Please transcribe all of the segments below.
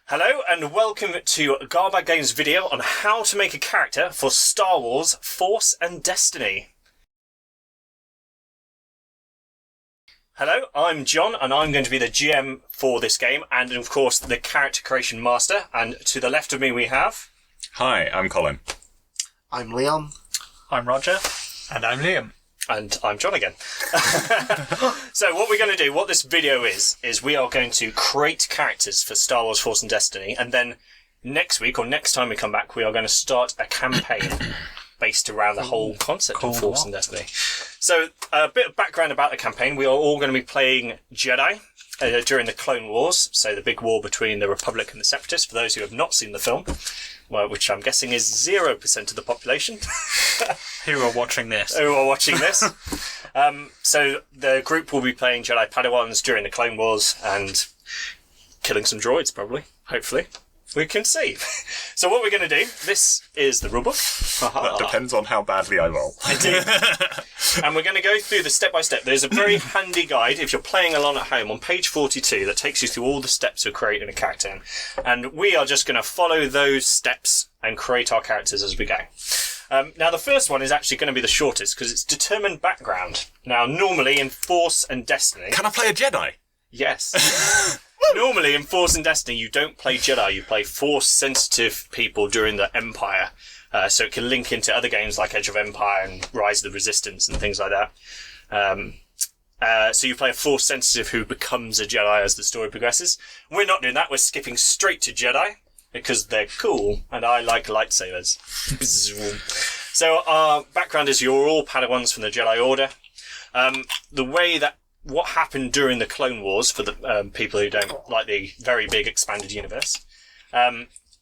Hello and welcome to Garbag Games video on how to make a character for Star Wars Force and Destiny. Hello, I'm John and I'm going to be the GM for this game and of course the character creation master, and to the left of me we have... Hi, I'm Colin. I'm Leon. I'm Roger. And I'm Liam. And I'm John again. So what we're going to do, what this video is we are going to create characters for Star Wars Force and Destiny, and then next week, or next time we come back, we are going to start a campaign based around the whole concept of Force and Destiny. So a bit of background about the campaign. We are all going to be playing Jedi during the Clone Wars, so the big war between the Republic and the Separatists, for those who have not seen the film, well, which I'm guessing is 0% of the population. Who are watching this. So the group will be playing Jedi Padawans during the Clone Wars and killing some droids, probably, hopefully. We can see. So what we're going to do, this is the rulebook. That depends on how badly I roll. Indeed. And we're going to go through the step-by-step. There's a very handy guide, if you're playing along at home, on page 42, that takes you through all the steps of creating a character. And we are just going to follow those steps and create our characters as we go. Now, the first one is actually going to be the shortest, because it's determined background. Now, normally in Force and Destiny... Can I play a Jedi? Yes. Normally in Force and Destiny, you don't play Jedi, you play Force-sensitive people during the Empire. So it can link into other games like Edge of Empire and Rise of the Resistance and things like that. So you play a Force-sensitive who becomes a Jedi as the story progresses. We're not doing that, we're skipping straight to Jedi, because they're cool, and I like lightsabers. So our background is you're all Padawans from the Jedi Order. The way that what happened during the Clone Wars, for the people who don't like the very big expanded universe,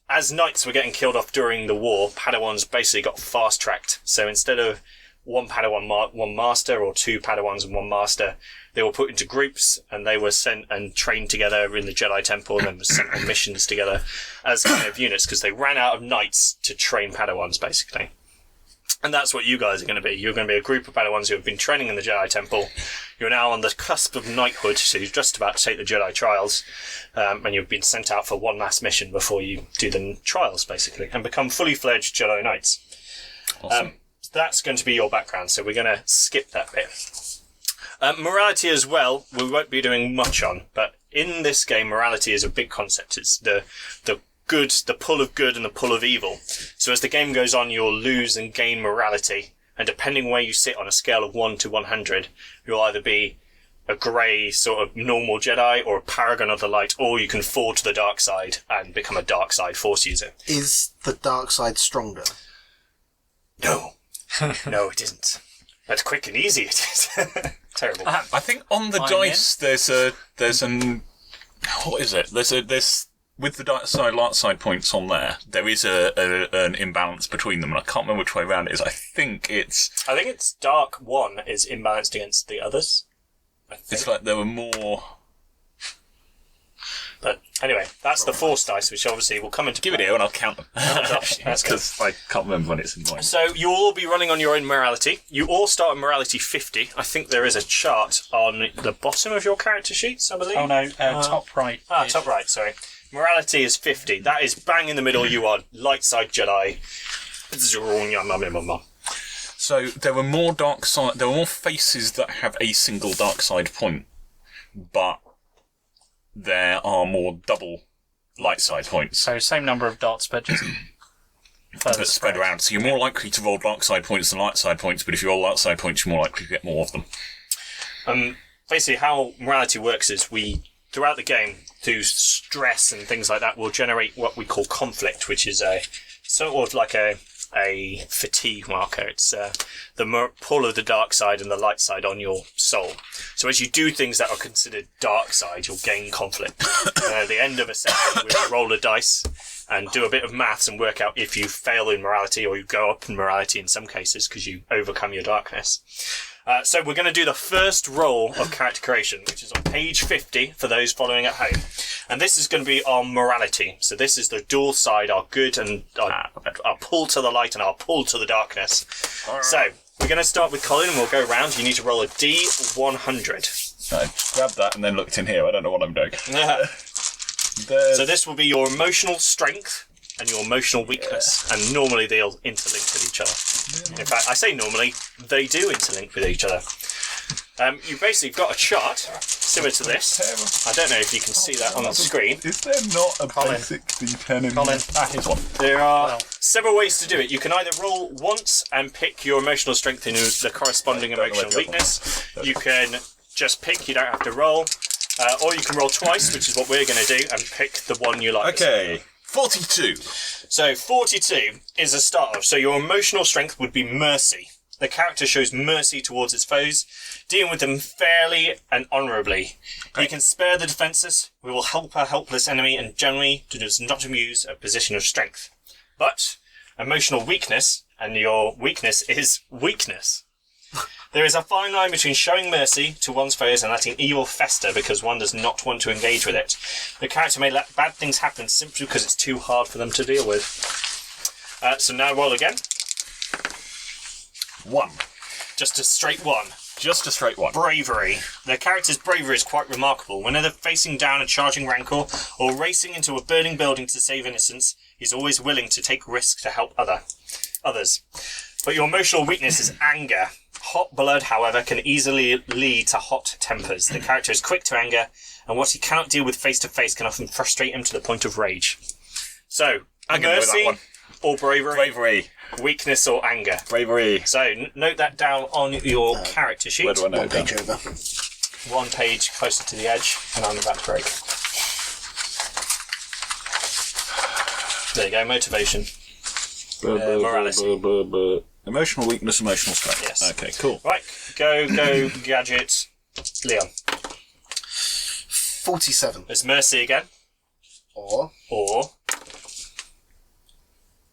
as knights were getting killed off during the war, Padawans basically got fast-tracked. So instead of one Padawan, one master, or two Padawans and one master, they were put into groups and they were sent and trained together in the Jedi Temple and then were sent on missions together as kind of units, because they ran out of knights to train Padawans, basically. And that's what you guys are going to be. You're going to be a group of Padawans who have been training in the Jedi Temple. You're now on the cusp of knighthood, so you're just about to take the Jedi trials, and you've been sent out for one last mission before you do the trials, basically, and become fully fledged Jedi Knights. Awesome. That's going to be your background, so we're going to skip that bit. Morality as well, we won't be doing much on, but in this game, morality is a big concept. It's the good, the pull of good and the pull of evil. So as the game goes on, you'll lose and gain morality, and depending where you sit on a scale of 1 to 100, you'll either be a grey sort of normal Jedi or a paragon of the light, or you can fall to the dark side and become a dark side Force user. Is the dark side stronger? No. No, it isn't. But quick and easy it is. Terrible. I think on the dice there's an what is it? There's with the dark side, light side points on there is an imbalance between them, and I can't remember which way around it is. I think it's dark one is imbalanced against the others. It's like there were more. But anyway, that's the Force dice, which obviously will come into Give it here and I'll count them. Oh gosh, that's good. Because I can't remember when it's in mine. So you'll all be running on your own morality. You all start on morality 50. I think there is a chart on the bottom of your character sheets, I believe. Oh no, top right. Top right, sorry. Morality is 50. That is bang in the middle. You are light side Jedi. So there were more dark side. There were more faces that have a single dark side point, but there are more double light side points. So same number of dots, but just further spread around. So you're more likely to roll dark side points than light side points, but if you roll light side points, you're more likely to get more of them. Basically, how morality works is throughout the game, through stress and things like that, we'll generate what we call conflict, which is a sort of like a fatigue marker. It's the pull of the dark side and the light side on your soul. So as you do things that are considered dark side, you'll gain conflict. And at the end of a session, we'll roll a dice and do a bit of maths and work out if you fail in morality or you go up in morality in some cases because you overcome your darkness. So we're going to do the first roll of character creation, which is on page 50 for those following at home. And this is going to be our morality. So this is the dual side, our good and our pull to the light and our pull to the darkness. Right. So we're going to start with Colin and we'll go round. You need to roll a D100. I grabbed that and then looked in here. I don't know what I'm doing. So this will be your emotional strength and your emotional weakness, and normally they'll interlink with each other. In fact, I say normally, they do interlink with each other. You basically got a chart similar to this. I don't know if you can see that on the screen. Is there not a basic D10 in Colin. Here's one. There are several ways to do it. You can either roll once and pick your emotional strength and the corresponding emotional weakness. You can just pick, you don't have to roll. Or you can roll twice, which is what we're going to do, and pick the one you like. Okay, 42. So 42 is a start off. So your emotional strength would be mercy. The character shows mercy towards his foes, dealing with them fairly and honourably. He can spare the defenceless, we will help a helpless enemy, and generally does not abuse a position of strength. But emotional weakness, and your weakness is weakness. There is a fine line between showing mercy to one's foes and letting evil fester because one does not want to engage with it. The character may let bad things happen simply because it's too hard for them to deal with. So now roll again. 1. Just a straight one. Just a straight one. Bravery. The character's bravery is quite remarkable. Whenever facing down a charging rancor or racing into a burning building to save innocents, he's always willing to take risks to help others. But your emotional weakness is anger. Hot blood, however, can easily lead to hot tempers. The character is quick to anger, and what he cannot deal with face to face can often frustrate him to the point of rage. So, I'm gonna go with that mercy one. or bravery? Bravery. Weakness or anger? Bravery. So, note that down on your character sheet. Where do I know One page over. One page closer to the edge, and I'm about to break. There you go, motivation. Morality. Emotional weakness, emotional strength. Yes. Okay, cool. Right, go, gadget. Leon. 47. There's mercy again. Or Or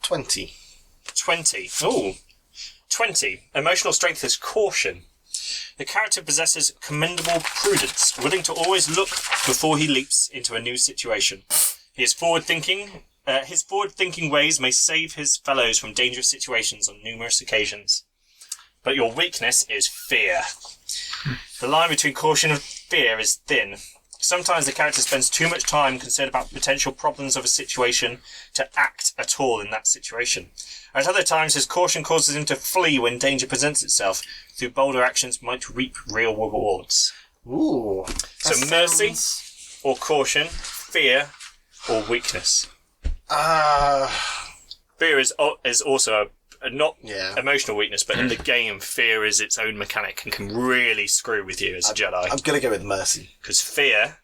20. 20. Ooh. 20. Emotional strength is caution. The character possesses commendable prudence, willing to always look before he leaps into a new situation. He is forward-thinking. His forward-thinking ways may save his fellows from dangerous situations on numerous occasions. But your weakness is fear. The line between caution and fear is thin. Sometimes the character spends too much time concerned about potential problems of a situation to act at all in that situation. At other times, his caution causes him to flee when danger presents itself. Through bolder actions might reap real rewards. Ooh. So that mercy sounds- or caution, fear or weakness. Fear is also a not Yeah. emotional weakness, but in the game, fear is its own mechanic and can really screw with you as a Jedi. I'm going to go with mercy. Because fear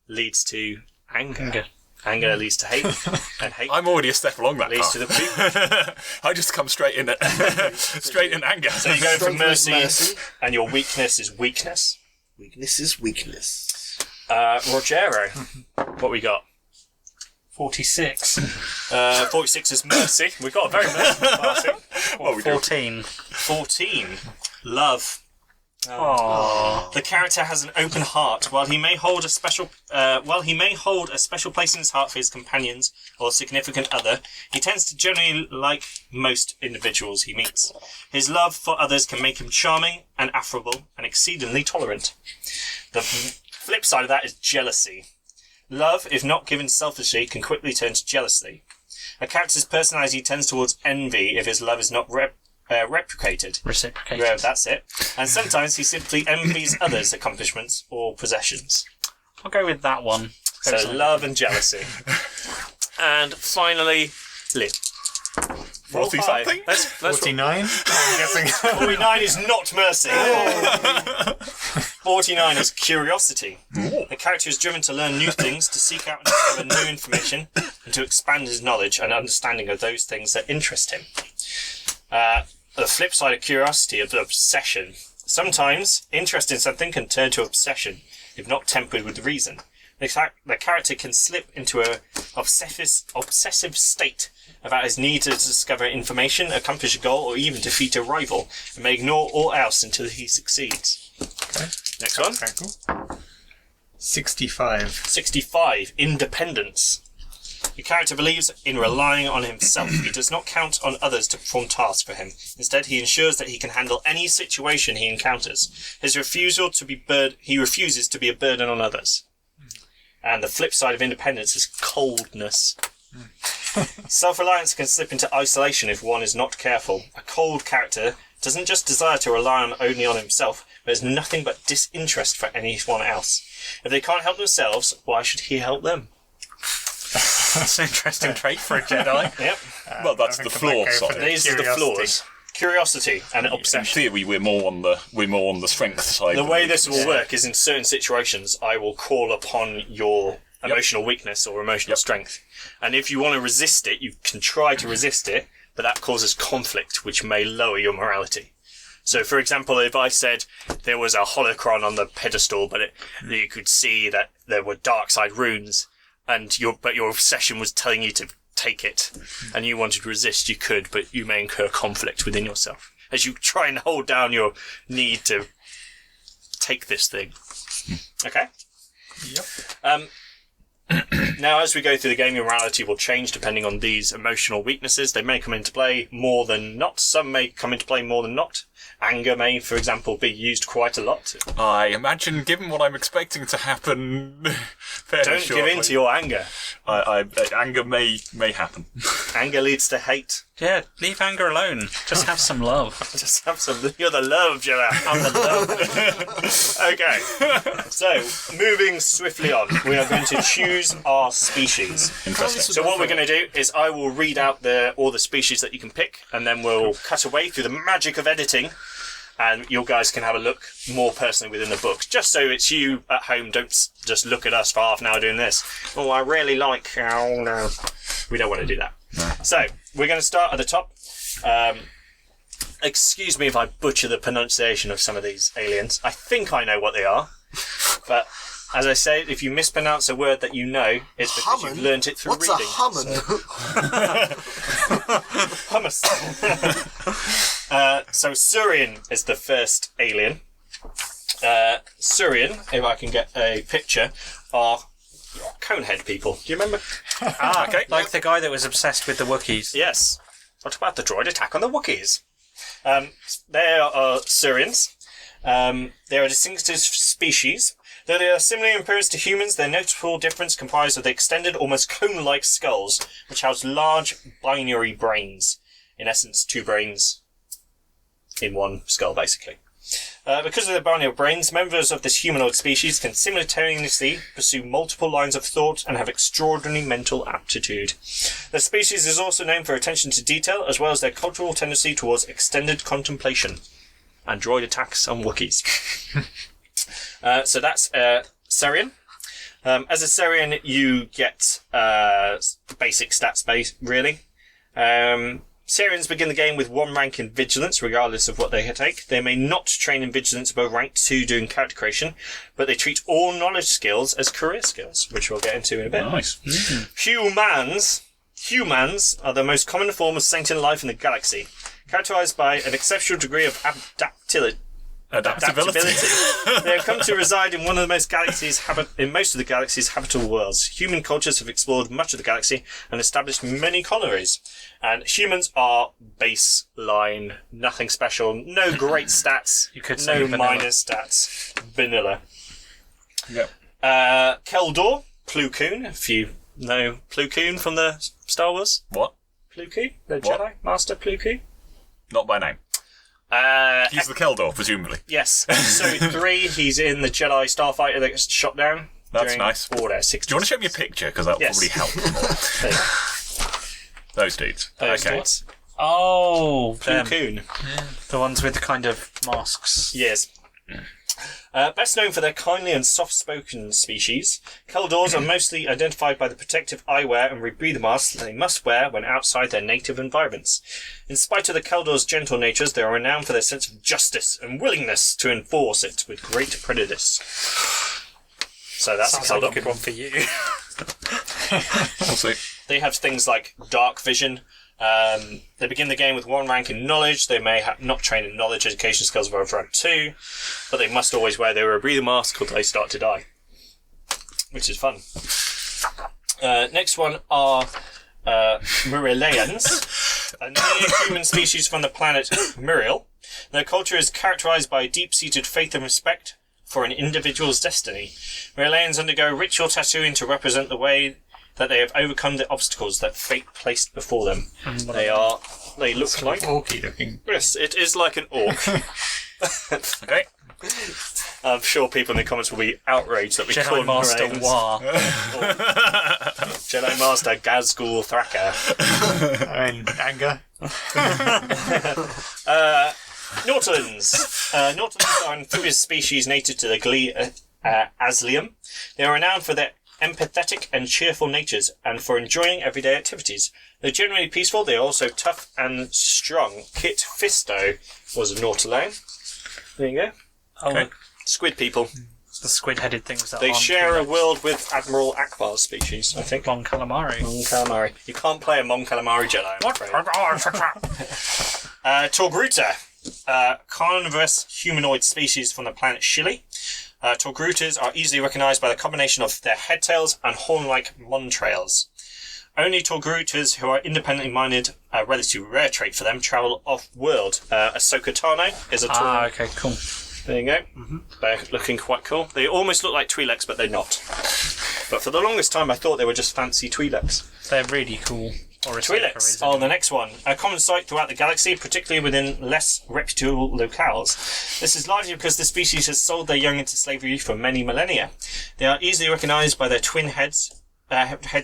leads to anger. Anger leads to hate, and hate I'm already a step along that leads path. to the weak. I just come straight in straight in anger. So you go from Strength is mercy, and your weakness is weakness. Weakness is weakness. Rogero, what we got? 46. 46 is mercy. We've got a very merciful party. Well, we do. 14. 14, love. Aww. The character has an open heart. While he may hold a special place in his heart for his companions or significant other, he tends to generally like most individuals he meets. His love for others can make him charming and affable and exceedingly tolerant. The flip side of that is jealousy. Love, if not given selfishly, can quickly turn to jealousy. A character's personality tends towards envy if his love is not reciprocated. Yeah, that's it. And sometimes he simply envies others' accomplishments or possessions. I'll go with that one. So love and jealousy. And finally, Lynn. 40 5. something? Let's 49? I'm guessing. 49 is not mercy. 49 is curiosity. The character is driven to learn new things, to seek out and discover new information, and to expand his knowledge and understanding of those things that interest him. The flip side of curiosity is obsession. Sometimes interest in something can turn to obsession, if not tempered with reason. The character can slip into an obsessive state about his need to discover information, accomplish a goal, or even defeat a rival, and may ignore all else until he succeeds. Okay. Next one. Okay, cool. 65. 65. Independence. The character believes in relying on himself. He does not count on others to perform tasks for him. Instead, he ensures that he can handle any situation he encounters. He refuses to be a burden on others. And the flip side of independence is coldness. Self-reliance can slip into isolation if one is not careful. A cold character doesn't just desire to rely only on himself, but has nothing but disinterest for anyone else. If they can't help themselves, why should he help them? That's an interesting trait for a Jedi. Yep. Well, that's the flaw side. These are the flaws. Curiosity and In obsession. theory, we're more on the strength side. The way this will work is in certain situations, I will call upon your emotional weakness or emotional strength. And if you want to resist it, you can try to resist it, but that causes conflict, which may lower your morality. So, for example, if I said there was a holocron on the pedestal, but you could see that there were dark side runes, and your obsession was telling you to take it, and you wanted to resist, you could, but you may incur conflict within yourself as you try and hold down your need to take this thing. Okay? Yep. Now, as we go through the game, your morality will change depending on these emotional weaknesses. They may come into play more than not. Some may come into play more than not. Anger may, for example, be used quite a lot. I imagine, given what I'm expecting to happen, fairly Don't shortly, give in to your anger. anger may happen. Anger leads to hate. Yeah, leave anger alone. Just have some love. Just have some. You're the love, Joanne. I'm the love. Okay. So, moving swiftly on, we are going to choose our species. Interesting. So what we're going to do is I will read out all the species that you can pick, and then we'll cut away through the magic of editing, and you guys can have a look more personally within the book. Just so it's you at home, don't just look at us for half an hour doing this. Oh, I really like... Oh, no. We don't want to do that. No. So, we're going to start at the top. Excuse me if I butcher the pronunciation of some of these aliens. I think I know what they are. But, as I say, if you mispronounce a word that you know, it's because you've learnt it through What's reading. What's a hummin? Hummus. So Surian is the first alien. Surian, if I can get a picture, are conehead people. Do you remember? Okay. Like the guy that was obsessed with the Wookiees. Yes. What about the droid attack on the Wookiees? They are Surians. They are a distinctive species. Though they are similar in appearance to humans, their notable difference comprised of the extended, almost cone-like skulls, which house large binary brains. In essence, two brains in one skull, basically. Because of their binary brains, members of this humanoid species can simultaneously pursue multiple lines of thought and have extraordinary mental aptitude. The species is also known for attention to detail, as well as their cultural tendency towards extended contemplation and droid attacks on Wookiees. So that's Surian. As a Surian, you get basic stats base, really. Surians begin the game with 1 rank in Vigilance, regardless of what they take. They may not train in Vigilance above rank 2 doing character creation, but they treat all knowledge skills as career skills, which we'll get into in a bit. Nice. Humans are the most common form of sentient life in the galaxy, characterized by an exceptional degree of adaptability. They have come to reside in one of the most in most of the galaxy's habitable worlds. Human cultures have explored much of the galaxy and established many colonies. And humans are baseline, nothing special, no great stats, You could say no vanilla. minor stats, vanilla. Yep. Kel Dor, Plo Koon, if you know Plo Koon from the Star Wars. What? Plo Koon, the What? Jedi Master Plo Koon. Not by name. He's the Keldor, presumably. Yes. Episode 3, he's in the Jedi Starfighter that gets shot down. That's during nice. Order 66. Do you want to show me a picture? Because that'll Yes. probably help more. There you go. Those dudes. Those Okay. dudes. Oh, Plo them. Koon. The ones with the kind of masks. Yes. Best known for their kindly and soft-spoken species, Keldors are mostly identified by the protective eyewear and rebreather masks they must wear when outside their native environments. In spite of the Keldors' gentle natures, they are renowned for their sense of justice and willingness to enforce it with great prejudice. So that's Sounds a like a Keldor. good one for you. We'll see. They have things like dark vision. They begin the game with 1 rank in knowledge. They may not train in knowledge education skills above rank 2, but they must always wear their rebreather mask or they start to die, which is fun. Next one are Murielians, a near-human species from the planet Muriel. Their culture is characterized by deep-seated faith and respect for an individual's destiny. Rayleans undergo ritual tattooing to represent the way that they have overcome the obstacles that fate placed before them. They look like... orky looking. Yes, it is like an orc. Okay. I'm sure people in the comments will be outraged that we call Jedi him Master Rayleans. War. Jedi Master Gazgul Thraka. And anger. Nautilins. Nautilins are an amphibious species native to the Glee Aslium. They are renowned for their empathetic and cheerful natures and for enjoying everyday activities. They're generally peaceful. They are also tough and strong. Kit Fisto was a Nautilane. There you go. Oh, Squid people. the squid-headed things that They aren't share a Twi'leks. world with Admiral Akbar's species, I think. Mon Calamari. Mon Calamari. You can't play a Mon Calamari Jedi, I'm afraid. Torgruta. Carnivorous humanoid species from the planet Chile. Torgrutas are easily recognised by the combination of their head tails and horn-like montrails. Only Torgrutas who are independently minded, a relatively rare trait for them, travel off-world. Ahsoka Tano is a Torg. Okay, cool. There you go. They're looking quite cool. They almost look like Twi'leks, but they're not. But for the longest time, I thought they were just fancy Twi'leks. They're really cool. Or Twi'leks are the next one. A common sight throughout the galaxy, particularly within less reputable locales. This is largely because the species has sold their young into slavery for many millennia. They are easily recognised by their twin head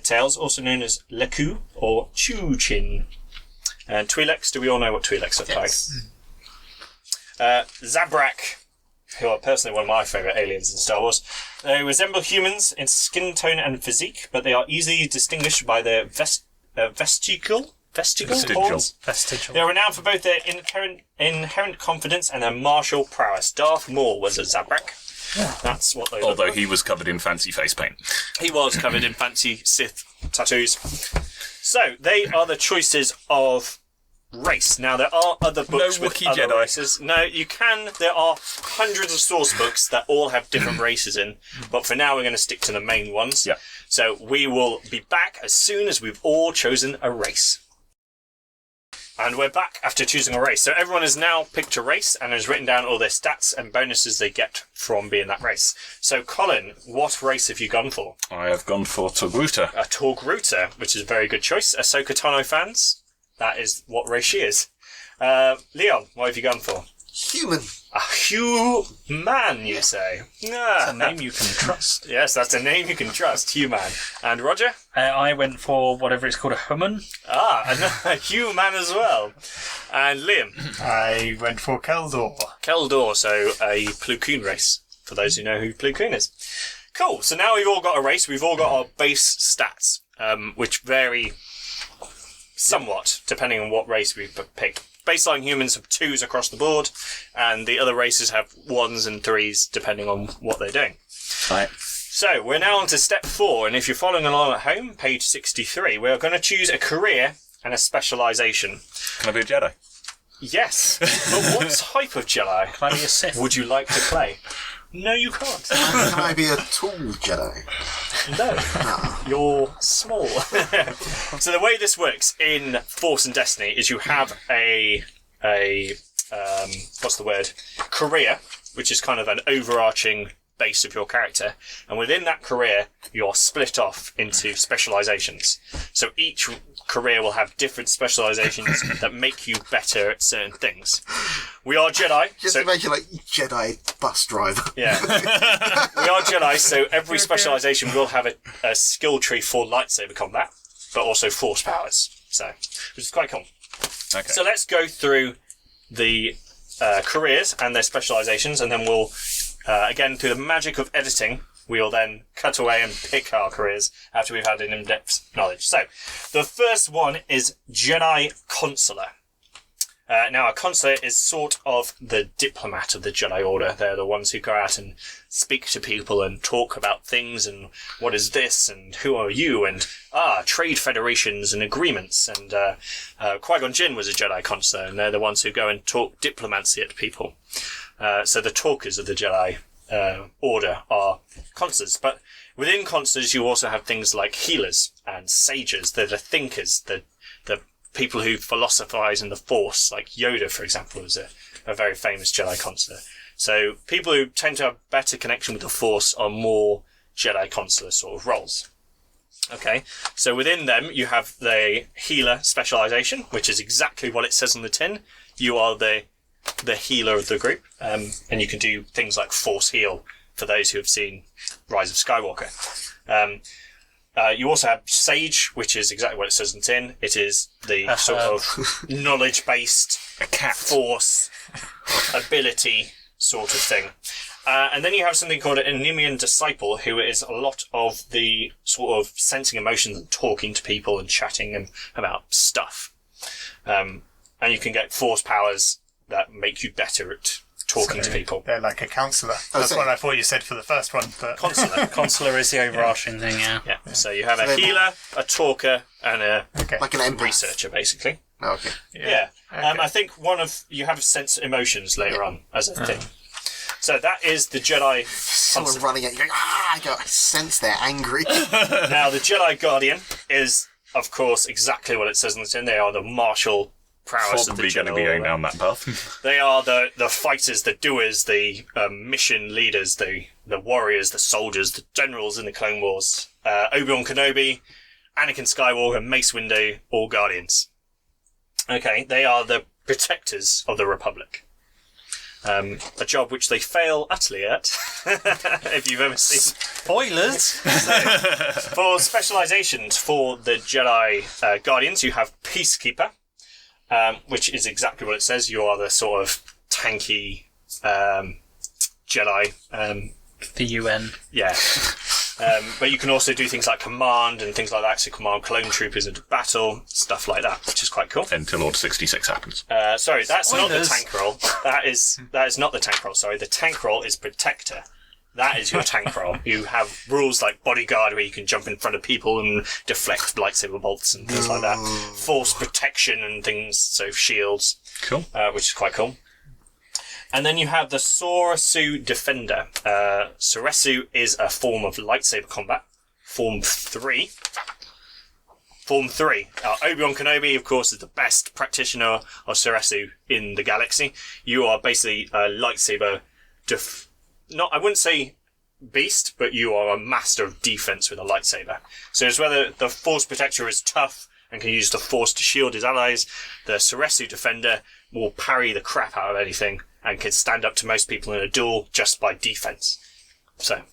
tails, also known as Leku or Chu-Chin. And Twi'leks, do we all know what Twi'leks look like? Zabrak, who are personally one of my favourite aliens in Star Wars. They resemble humans in skin tone and physique, but they are easily distinguished by their vestigial horns. Vestigial. They are renowned for both their inherent confidence and their martial prowess. Darth Maul was a Zabrak. That's what they look Although like. he was covered in fancy face paint. He was covered in fancy Sith tattoos. So, they are the choices of race. Now, there are other books No with Wookiee other Jedi. races. No, you can. There are hundreds of source books that all have different races in. But for now, we're going to stick to the main ones. Yeah. So, we will be back as soon as we've all chosen a race. And we're back after choosing a race. So everyone has now picked a race and has written down all their stats and bonuses they get from being that race. So, Colin, what race have you gone for? I have gone for Torgruta. A Torgruta, which is a very good choice. Ahsoka Tano fans, that is what race she is. Leon, what have you gone for? Human. A human, you say? That's a name you can trust. Yes, that's a name you can trust, human. And Roger? I went for whatever it's called, a human. A human as well. And Liam? I went for Keldor. Keldor, so a Plo Koon race, for those who know who Plo Koon is. Cool, so now we've all got a race, we've all got our base stats, which vary somewhat, depending on what race we pick. Baseline humans have 2s across the board, and the other races have 1s and 3s, depending on what they're doing. Right. So, we're now on to step 4, and if you're following along at home, page 63, we're going to choose a career and a specialisation. Can I be a Jedi? Yes, but what type of Jedi Can I be a Sith? would you like to play? No, you can't. Can I be a tall Jedi? No, you're small. So the way this works in Force and Destiny is you have a what's the word? Career, which is kind of an overarching base of your character, and within that career you're split off into specializations. So each career will have different specializations that make you better at certain things. We are Jedi, Just so to make you like Jedi bus driver. yeah, we are Jedi. So every specialization will have a skill tree for lightsaber combat, but also force powers. So, which is quite cool. Okay. So let's go through the careers and their specializations, and then we'll again through the magic of editing, we'll then cut away and pick our careers after we've had an in-depth knowledge. So, the first one is Jedi Consular. Now, a consular is sort of the diplomat of the Jedi Order. They're the ones who go out and speak to people and talk about things and what is this and who are you and trade federations and agreements. And Qui-Gon Jinn was a Jedi consular, and they're the ones who go and talk diplomacy at people. So the talkers of the Jedi Order are consulars. But within consulars, you also have things like healers and sages. They're the thinkers, the people who philosophize in the Force, like Yoda, for example, is a very famous Jedi consular. So people who tend to have better connection with the Force are more Jedi Consular sort of roles. Okay, so within them you have the healer specialization, which is exactly what it says on the tin. You are the healer of the group, and you can do things like Force heal for those who have seen Rise of Skywalker. You also have Sage, which is exactly what it says on the tin. It is the sort of knowledge-based Force ability sort of thing. And then you have something called an Endymion Disciple, who is a lot of the sort of sensing emotions and talking to people and chatting about stuff. And you can get Force powers that make you better at talking to people. They're like a counsellor. That's what I thought you said for the first one. But Consular is the overarching thing, yeah. So you have a healer, a talker, and a Like an empath. researcher, basically. Oh, okay. Yeah. Okay. I think you have sense emotions later on as a thing. So that is the Jedi. Someone running at you going, I sense they're angry. Now, the Jedi Guardian is, of course, exactly what it says on the tin. They are the martial prowess of the Probably going to be going down that path. They are the fighters, the doers, the mission leaders, the warriors, the soldiers, the generals in the Clone Wars. Obi-Wan Kenobi, Anakin Skywalker, Mace Windu, all Guardians. Okay, they are the protectors of the Republic. A job which they fail utterly at, if you've ever seen. Spoilers! For specializations for the Jedi Guardians, you have Peacekeeper, which is exactly what it says. You are the sort of tanky Jedi. The UN. Yeah. But you can also do things like command and things like that, so command clone troopers into battle, stuff like that, which is quite cool. Until Order 66 happens. Sorry, that's not the Spoilers. tank role. That is not the tank role, sorry. The tank role is Protector. That is your tank role. You have rules like Bodyguard, where you can jump in front of people and deflect lightsaber bolts and things like that. Force protection and things, so shields. Cool. Which is quite cool. And then you have the Soresu Defender. Soresu is a form of lightsaber combat. Form 3. Obi-Wan Kenobi, of course, is the best practitioner of Soresu in the galaxy. You are basically a lightsaber... I wouldn't say beast, but you are a master of defense with a lightsaber. So it's whether the Force Protector is tough and can use the Force to shield his allies. The Soresu Defender will parry the crap out of anything and can stand up to most people in a duel just by defense. So,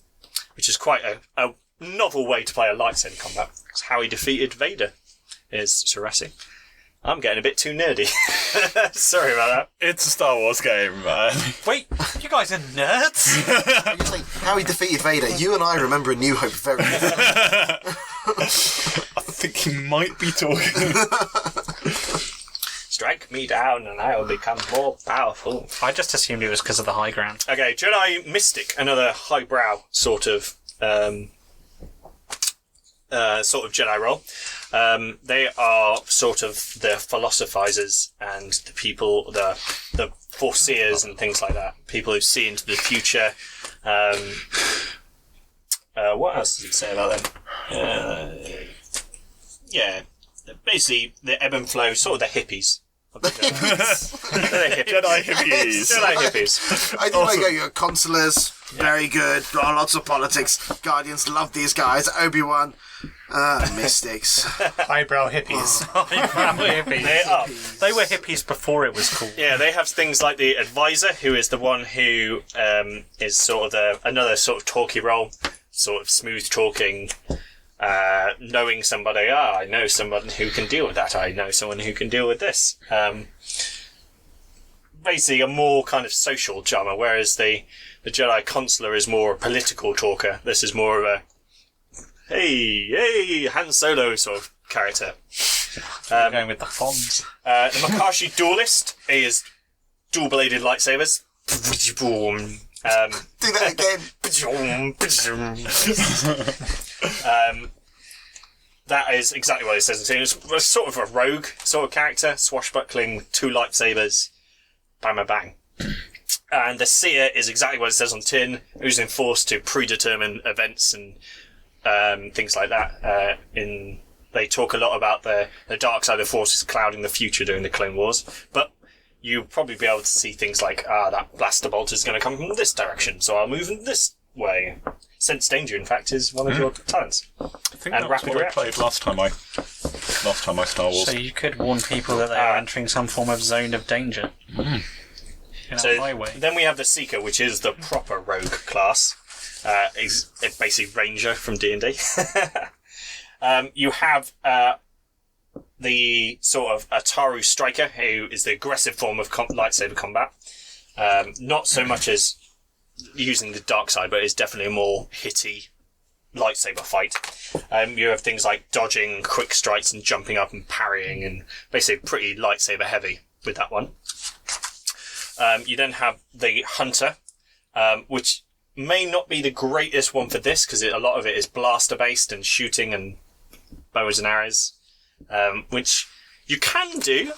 which is quite a novel way to play a lightsaber combat. It's how he defeated Vader, is Soresu. I'm getting a bit too nerdy. Sorry about that. It's a Star Wars game, man. Wait, you guys are nerds? You're saying how he defeated Vader. You and I remember A New Hope very well. I think he might be talking. Strike me down and I will become more powerful. I just assumed it was because of the high ground. Okay, Jedi Mystic, another highbrow sort of Jedi role. They are sort of the philosophizers and the people, the foreseers and things like that. People who see into the future. What else does it say about them? Basically the ebb and flow, sort of the hippies. Of the Jedi. Jedi hippies. Jedi hippies. I do like your consulars. Very good. Lots of politics. Guardians love these guys. Obi-Wan. Mystics. Eyebrow hippies. They were hippies before it was cool. Yeah, they have things like the advisor, who is the one who is sort of another sort of talky role, sort of smooth talking, knowing somebody. I know someone who can deal with that. I know someone who can deal with this. Basically, a more kind of social charmer, whereas the Jedi Consular is more a political talker. This is more of a hey, Han Solo sort of character. Going with the Fonz. The Makashi Duelist is dual-bladed lightsabers. Do that again. That is exactly what it says in the team. It's sort of a rogue sort of character, swashbuckling, 2 lightsabers, bang, bang. And the Seer is exactly what it says on tin, using Force to predetermine events and things like that. They talk a lot about the dark side of the Force is clouding the future during the Clone Wars, but you'll probably be able to see things like, that blaster bolt is going to come from this direction, so I'll move in this way. Sense danger, in fact, is one of your talents. I think And that was rapid what I reaction. played last time I Star Wars. So you could warn people that they are entering some form of zone of danger. In a So highway. then we have the Seeker, which is the proper rogue class. It's basically Ranger from D&D. You have the sort of Ataru Striker, who is the aggressive form of lightsaber combat. Not so much as using the dark side, but it's definitely a more hitty lightsaber fight. You have things like dodging, quick strikes, and jumping up and parrying, and basically pretty lightsaber heavy with that one. You then have the Hunter, which may not be the greatest one for this, because a lot of it is blaster based and shooting and bows and arrows, which you can do.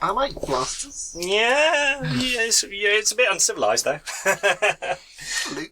I like blasters. Yeah, it's a bit uncivilized though.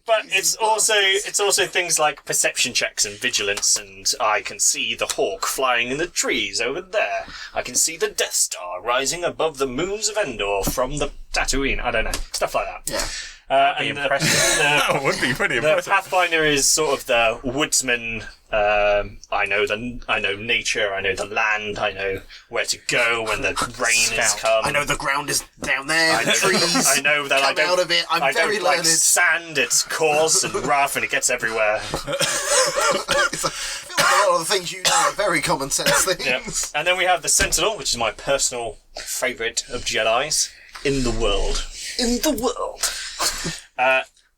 But it's also things like perception checks and vigilance, and I can see the hawk flying in the trees over there. I can see the Death Star rising above the moons of Endor from the Tatooine. I don't know, stuff like that. Yeah. And impressive. That would be pretty the impressive. Pathfinder is sort of the woodsman. I know nature. I know the land. I know where to go when the rain has come. I know the ground is down there. I know, Trees. I know that come I don't, out of it. I'm I very don't like learned. sand. It's coarse and rough, and it gets everywhere. It's like, I feel like a lot of the things you know are very common sense things. Yeah. And then we have the Sentinel, which is my personal favourite of Jedis in the world. In the world.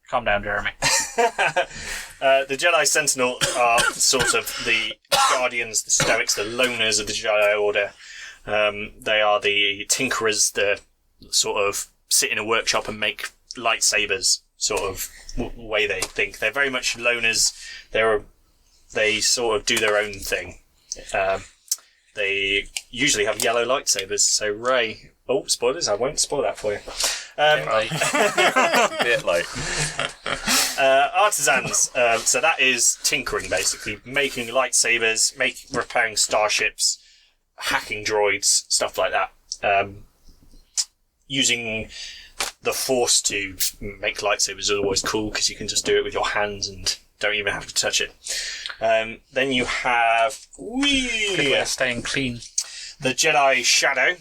Calm down, Jeremy. The Jedi Sentinel are sort of the guardians, the stoics, the loners of the Jedi Order. They are the tinkerers, the sort of sit in a workshop and make lightsabers, sort of way they think. They're very much loners. They sort of do their own thing. They usually have yellow lightsabers. So Rey. Oh, spoilers! I won't spoil that for you. Bit like Artisans. So that is tinkering, basically making lightsabers, repairing starships, hacking droids, stuff like that. Using the Force to make lightsabers is always cool because you can just do it with your hands and don't even have to touch it. Then you have Good way of staying clean. the Jedi Shadow,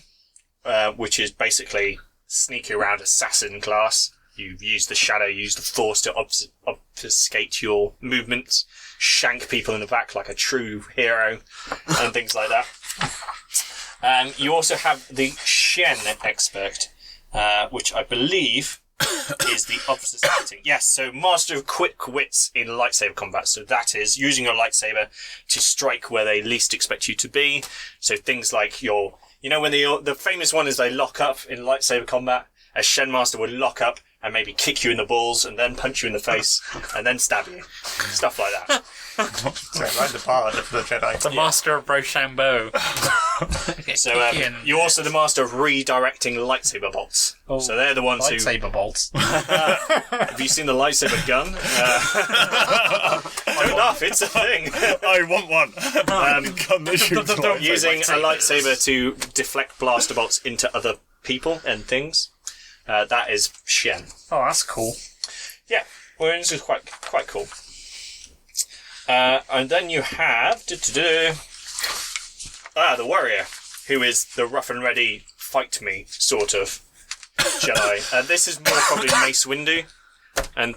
which is basically sneaky around assassin class. You use the shadow, use the Force to obfuscate your movements, shank people in the back like a true hero, and things like that. You also have the Shen Expert, which I believe is the opposite setting. Yes, so Master of Quick Wits in lightsaber combat. So that is using your lightsaber to strike where they least expect you to be. So things like when the famous one is they lock up in lightsaber combat. A Shen Master would lock up and maybe kick you in the balls and then punch you in the face and then stab you. Stuff like that. So, like the bard of the Jedi. The Master of Rochambeau. So you're also the master of redirecting lightsaber bolts. Oh, so they're the ones who... lightsaber bolts. Have you seen the lightsaber gun? Don't laugh, it's a thing. I want one. Gun that shoots lightsaber. Using a lightsaber to deflect blaster bolts into other people and things. That is Shen. Oh, that's cool. Yeah, well, this is quite cool. And then you have the warrior, who is the rough and ready, fight me sort of Jedi. This is more probably Mace Windu, and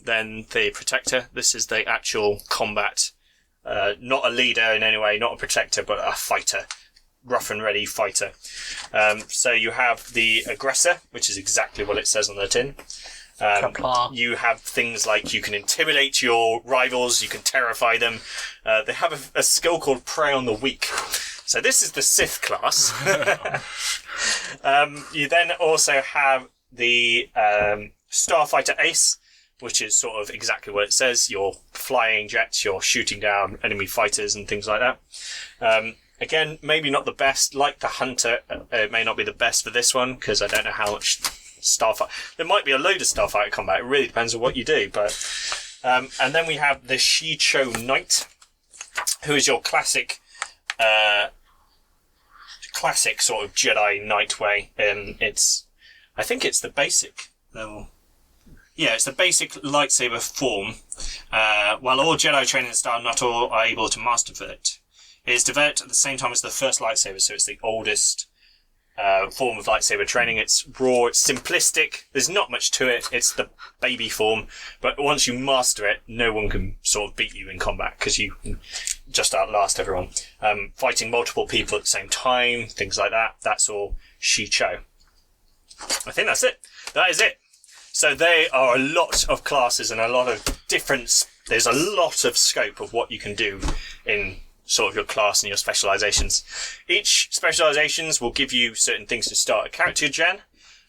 then the protector. This is the actual combat, not a leader in any way, not a protector, but a fighter. Rough and ready fighter. So you have the aggressor, which is exactly what it says on the tin. You have things like you can intimidate your rivals, you can terrify them. They have a skill called Prey on the Weak. So this is the Sith class. You then also have the Starfighter Ace, which is sort of exactly what it says. You're flying jets, you're shooting down enemy fighters and things like that. Again, maybe not the best. Like the Hunter, it may not be the best for this one, because I don't know how much Starfighter... There might be a load of Starfighter combat. It really depends on what you do. But and then we have the Shicho Knight, who is your classic classic sort of Jedi Knight way. I think it's the basic level. Yeah, it's the basic lightsaber form. While all Jedi training style, not all are able to master it. It is developed at the same time as the first lightsaber, so it's the oldest form of lightsaber training. It's raw, it's simplistic, there's not much to it, it's the baby form, but once you master it, no one can sort of beat you in combat, because you can just outlast everyone. Fighting multiple people at the same time, things like that, that's all Shicho. I think that's it. That is it. So there are a lot of classes and a lot of there's a lot of scope of what you can do in sort of your class and your specializations. Each specializations will give you certain things to start a character gen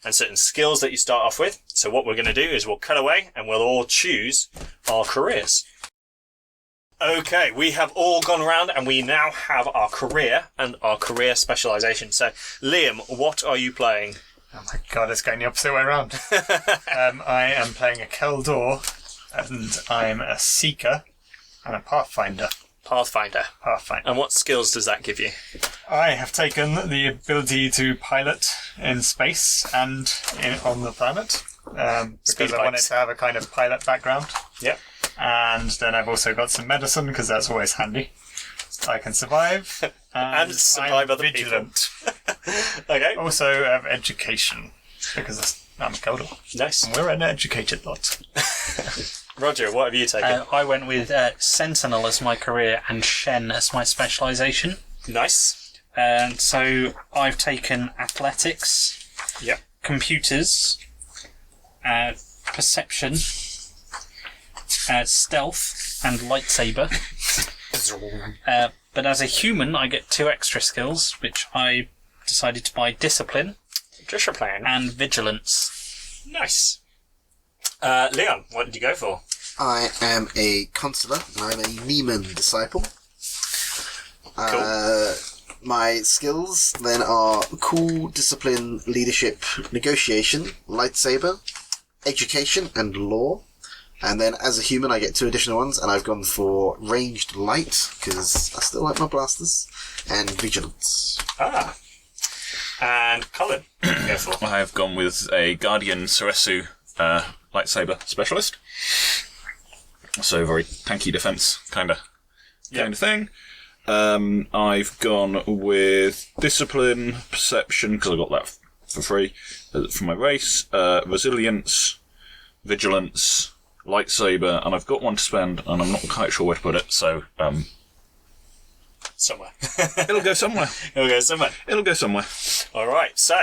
and certain skills that you start off with. So what we're going to do is we'll cut away and we'll all choose our careers. Okay, we have all gone around and we now have our career and our career specialization. So Liam, what are you playing? Oh my god, it's going the opposite way around. I am playing a Keldor, and I'm a Seeker and a Pathfinder. Pathfinder. And what skills does that give you? I have taken the ability to pilot in space and on the planet, because I wanted to have a kind of pilot background. Yep. And then I've also got some medicine, because that's always handy. I can survive. And survive I'm other vigilant. Okay. Also have education, because I'm a Keldor. Nice. And we're an educated lot. Roger, what have you taken? I went with Sentinel as my career and Shen as my specialisation. Nice. And so I've taken athletics, Yep. computers, perception, stealth, and lightsaber. But as a human, I get 2 extra skills, which I decided to buy discipline and vigilance. Nice. Leon, what did you go for? I am a consular, and I'm a Neiman disciple. Cool. My skills then are cool, discipline, leadership, negotiation, lightsaber, education, and law. And then as a human I get 2 additional ones, and I've gone for ranged light, because I still like my blasters, and vigilance. Ah. And Colin, what did you go for? I have gone with a Guardian Ceresu lightsaber specialist. So very tanky defense kind of thing. I've gone with discipline, perception, because I got that for free from my race, resilience, vigilance, lightsaber, and I've got one to spend, and I'm not quite sure where to put it, so Somewhere. it'll go somewhere. It'll go somewhere. Alright, so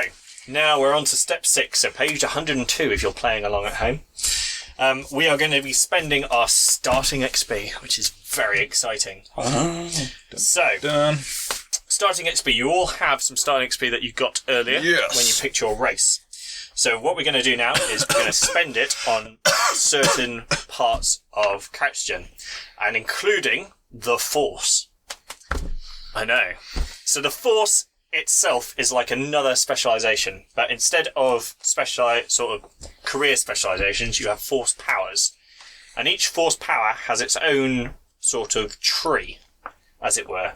now we're on to step 6, so page 102 if you're playing along at home. We are going to be spending our starting XP, which is very exciting. So, starting XP, you all have some starting XP that you got earlier when you picked your race. So what we're going to do now is we're going to spend it on certain parts of character gen, and including the Force. I know. So the Force itself is like another specialization, but instead of sort of career specializations, you have Force powers, and each Force power has its own sort of tree, as it were.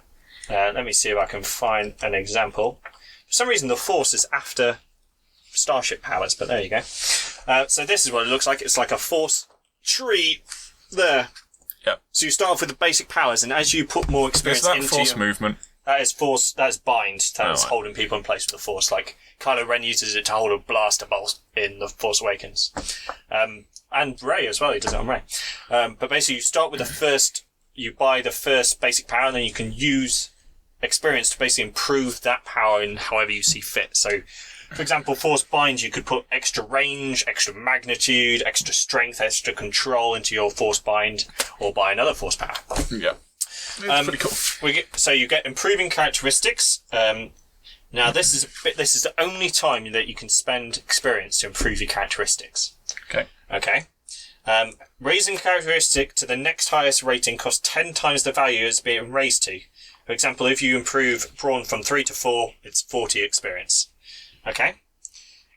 Let me see if I can find an example. For some reason, the Force is after Starship powers, but there you go. So this is what it looks like. It's like a Force tree there. Yep. So you start off with the basic powers, and as you put more experience Is that into force movement? That is Force. That's bind. That's right. holding people in place with the Force. Like Kylo Ren uses it to hold a blaster bolt in the Force Awakens, and Rey as well. He does it on Rey. But basically, you start with the first. You buy the first basic power, and then you can use experience to basically improve that power in however you see fit. So, for example, Force Bind, you could put extra range, extra magnitude, extra strength, extra control into your Force Bind, or buy another Force power. Yeah. It's pretty cool. So you get improving characteristics. Now this is the only time that you can spend experience to improve your characteristics. Okay. Raising characteristic to the next highest rating costs 10 times the value it's being raised to. For example, if you improve Brawn from 3 to 4, it's 40 experience. Okay.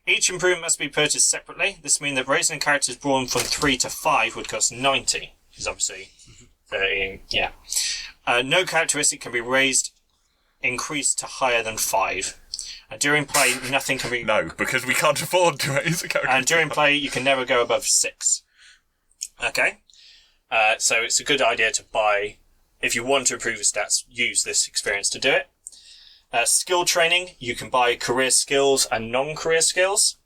Each improvement must be purchased separately. This means that raising a character's Brawn from 3 to 5 would cost 90, which is obviously 13. Yeah. No characteristic can be raised increase to higher than 5. And during play, nothing can be... No, because we can't afford to raise a character. And during play, you can never go above 6. Okay? So it's a good idea to buy... If you want to improve your stats, use this experience to do it. Skill training, you can buy career skills and non-career skills.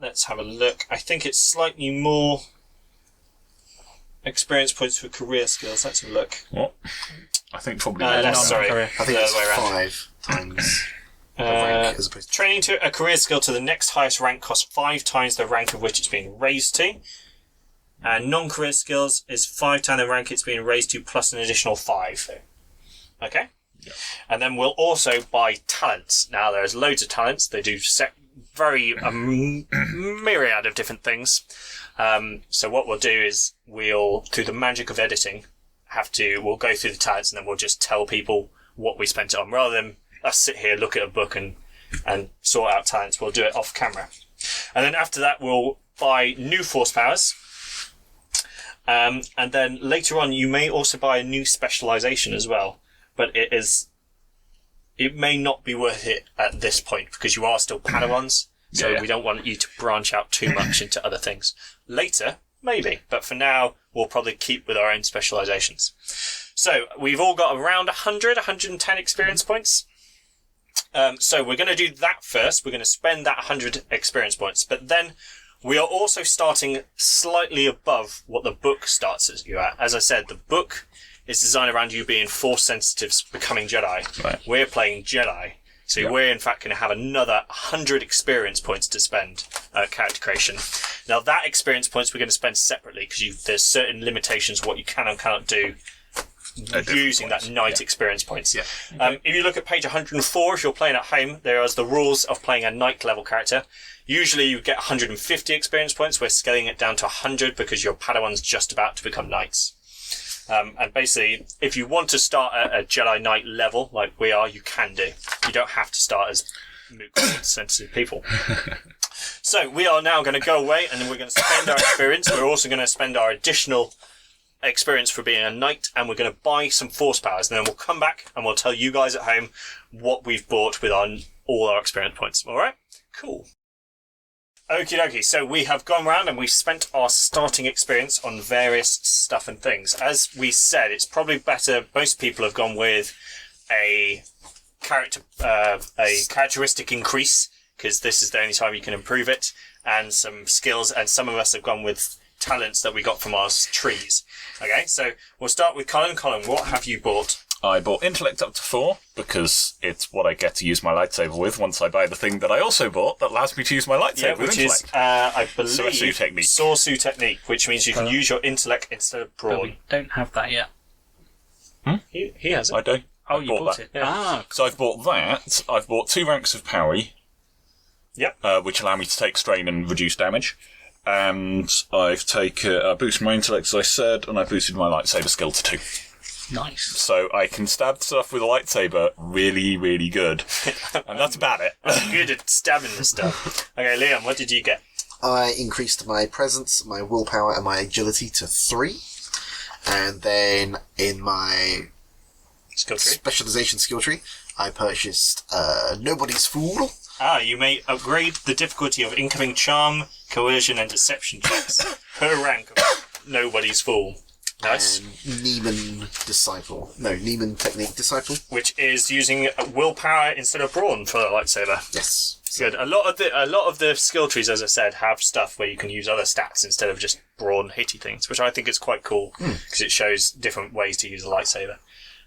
Let's have a look. I think it's slightly more experience points for career skills. Let's have a look. What? I think probably sorry. non-career. I think The it's other way around. 5 times the rank as opposed to... Training to a career skill to the next highest rank costs 5 times the rank of which it's being raised to. And non-career skills is 5 times the rank it's being raised to plus an additional 5. Okay? Yeah. And then we'll also buy talents. Now, there's loads of talents. They do very myriad of different things. So what we'll do is we'll, through the magic of editing, we'll go through the talents and then we'll just tell people what we spent it on. Rather than us sit here, look at a book and sort out talents, we'll do it off camera. And then after that, we'll buy new force powers. And then later on, you may also buy a new specialization as well. But it may not be worth it at this point because you are still Padawans. So Yeah. we don't want you to branch out too much into other things. Later, maybe. But for now, we'll probably keep with our own specializations. So we've all got around 110 experience points. So we're going to do that first. We're going to spend that 100 experience points. But then we are also starting slightly above what the book starts you at. As I said, the book is designed around you being Force sensitives becoming Jedi. Right. We're playing Jedi. So Yeah. we're in fact going to have another 100 experience points to spend character creation. Now that experience points we're going to spend separately because there's certain limitations what you can and cannot do using points. that knight experience points. Yeah. If you look at page 104, if you're playing at home, there is the rules of playing a knight level character. Usually you get 150 experience points. We're scaling it down to 100 because your Padawan's just about to become knights. And basically, if you want to start at a Jedi Knight level, like we are, you can do. You don't have to start as sensitive people. So we are now going to go away and we're going to spend our experience. We're also going to spend our additional experience for being a knight and we're going to buy some force powers. And then we'll come back and we'll tell you guys at home what we've bought with all our experience points. All right? Cool. Okie dokie, so we have gone round and we've spent our starting experience on various stuff and things. As we said, it's probably better, most people have gone with a characteristic increase, because this is the only time you can improve it, and some skills, and some of us have gone with talents that we got from our trees. Okay, so we'll start with Colin. Colin, what have you bought? I bought intellect up to 4 because it's what I get to use my lightsaber with once I buy the thing that I also bought that allows me to use my lightsaber with which intellect. is, I believe, Sorcery technique. Sorcery technique, which means you can use your intellect instead of But brawn. we don't have that yet. He has it. I don't. Oh, I you bought that. it. Ah, So I've bought that. I've bought 2 ranks of power, Yep. which allow me to take strain and reduce damage. And I've boosted my intellect, as I said, and I boosted my lightsaber skill to 2. nice. So I can stab stuff with a lightsaber really, really good. And that's about it. Good at stabbing this stuff. Okay, Liam, what did you get? I increased my presence, my willpower, and my agility to 3. And then in my Skill tree. specialization skill tree, I purchased Nobody's Fool. You may upgrade the difficulty of incoming charm, coercion, and deception checks per rank of Nobody's Fool. Nice. And Neiman Technique Disciple. Which is using willpower instead of brawn for the lightsaber. Yes. Good. A lot of the skill trees, as I said, have stuff where you can use other stats instead of just brawn hitty things, which I think is quite cool because it shows different ways to use a lightsaber.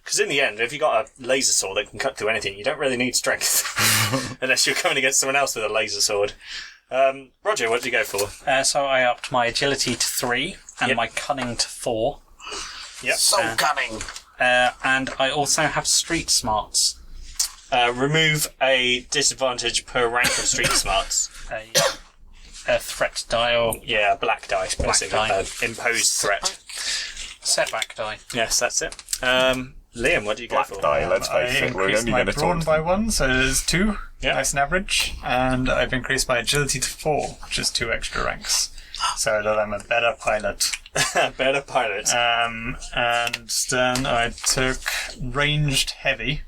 Because in the end, if you got a laser sword that can cut through anything, you don't really need strength unless you're coming against someone else with a laser sword. Roger, what did you go for? So I upped my agility to 3 and Yep. my cunning to 4. Yep. So cunning. And I also have street smarts. Remove a disadvantage per rank of street smarts. A threat die or Yeah, black dice, basically. die. Imposed threat. setback die. Yes, that's it. Liam, what do you go Black for? die, let's I face it. We're increased only my going to brawn talk. by 1, so there's 2. Yeah. Nice and average. And I've increased my agility to 4, which is 2 extra ranks. so that I'm a better pilot. Better pilot. And then I took ranged heavy.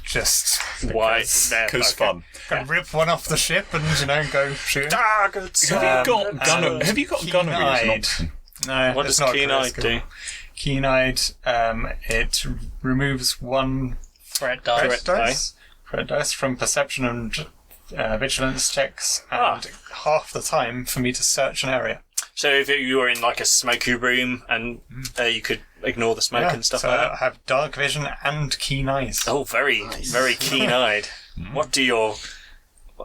Just Why? Because fun. can rip one off the ship and go shoot. Ah, good. Have you got gunnery as an option? No, What it's does not keen-eyed critical. do? Keen-eyed, it removes one Threat dice. threat dice from perception and vigilance checks, and half the time for me to search an area. So if you were in like a smoky room and you could ignore the smoke and stuff so like I that. have dark vision and keen eyes. Oh, very, Nice. very keen-eyed. What do your...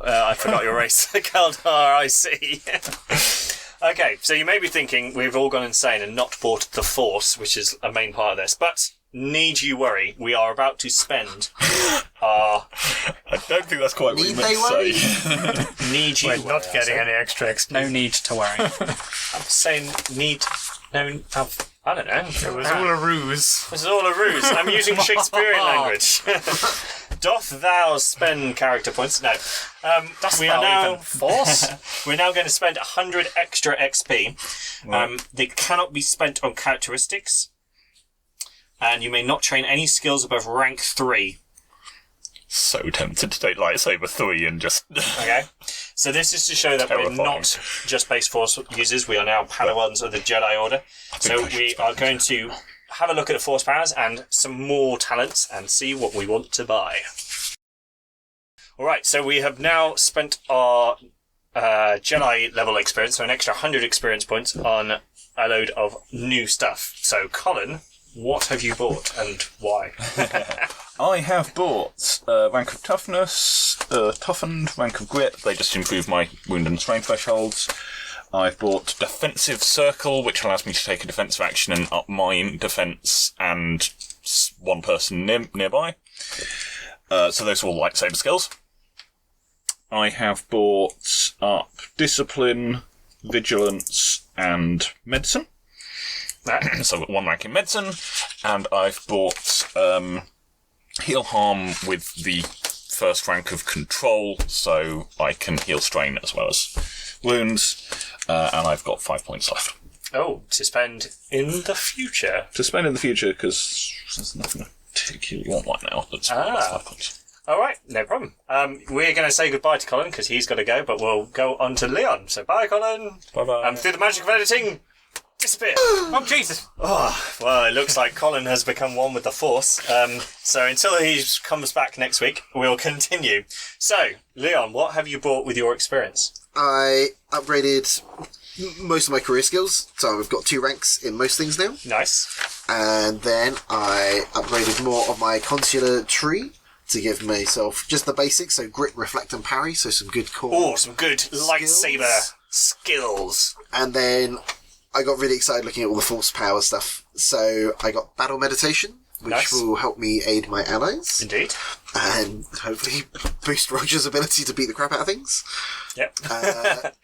I forgot your race. Kaldar, I see. Okay, so you may be thinking we've all gone insane and not bought the Force, which is a main part of this, but need you worry, we are about to spend our... I don't think that's quite what you Need meant they to say. Need you We're worry, not I getting say. any extra XP. No need to worry. I'm saying need... No, I don't know. It was all a ruse. This is all a ruse. I'm using Shakespearean language. Doth thou spend character points? No. We are now Force? We're now going to spend 100 extra XP. They cannot be spent on characteristics, and you may not train any skills above rank 3. So tempted to take lightsaber 3 and just... Okay. So this is to show that Terrifying. we're not just base force users. We are now Padawans of the Jedi Order. So we are going to have a look at the force powers and some more talents and see what we want to buy. All right. So we have now spent our Jedi level experience, so an extra 100 experience points on a load of new stuff. So Colin, what have you bought and why? I have bought rank of toughness, toughened, rank of grit. They just improve my wound and strain thresholds. I've bought defensive circle, which allows me to take a defensive action and up my defense and one person nearby. So those are all lightsaber skills. I have bought up discipline, vigilance, and medicine. So I've got one rank in medicine, and I've bought heal harm with the first rank of control, so I can heal strain as well as wounds, and I've got 5 points left. Oh, to spend in the future. To spend in the future, because there's nothing I particularly want right now. That's 5 points. All right, no problem. We're going to say goodbye to Colin because he's got to go, but we'll go on to Leon. So bye, Colin. Bye-bye. And through the magic of editing, disappear. Oh, Jesus! Oh, well, it looks like Colin has become one with the Force. So until he comes back next week, we'll continue. So, Leon, what have you bought with your experience? I upgraded most of my career skills, so I've got 2 ranks in most things now. Nice. And then I upgraded more of my consular tree to give myself just the basics, so grit, reflect, and parry, so some good core. Oh, some good lightsaber skills. And then I got really excited looking at all the force power stuff. So I got battle meditation, which Nice. will help me aid my allies. Indeed. And hopefully boost Roger's ability to beat the crap out of things. Yep.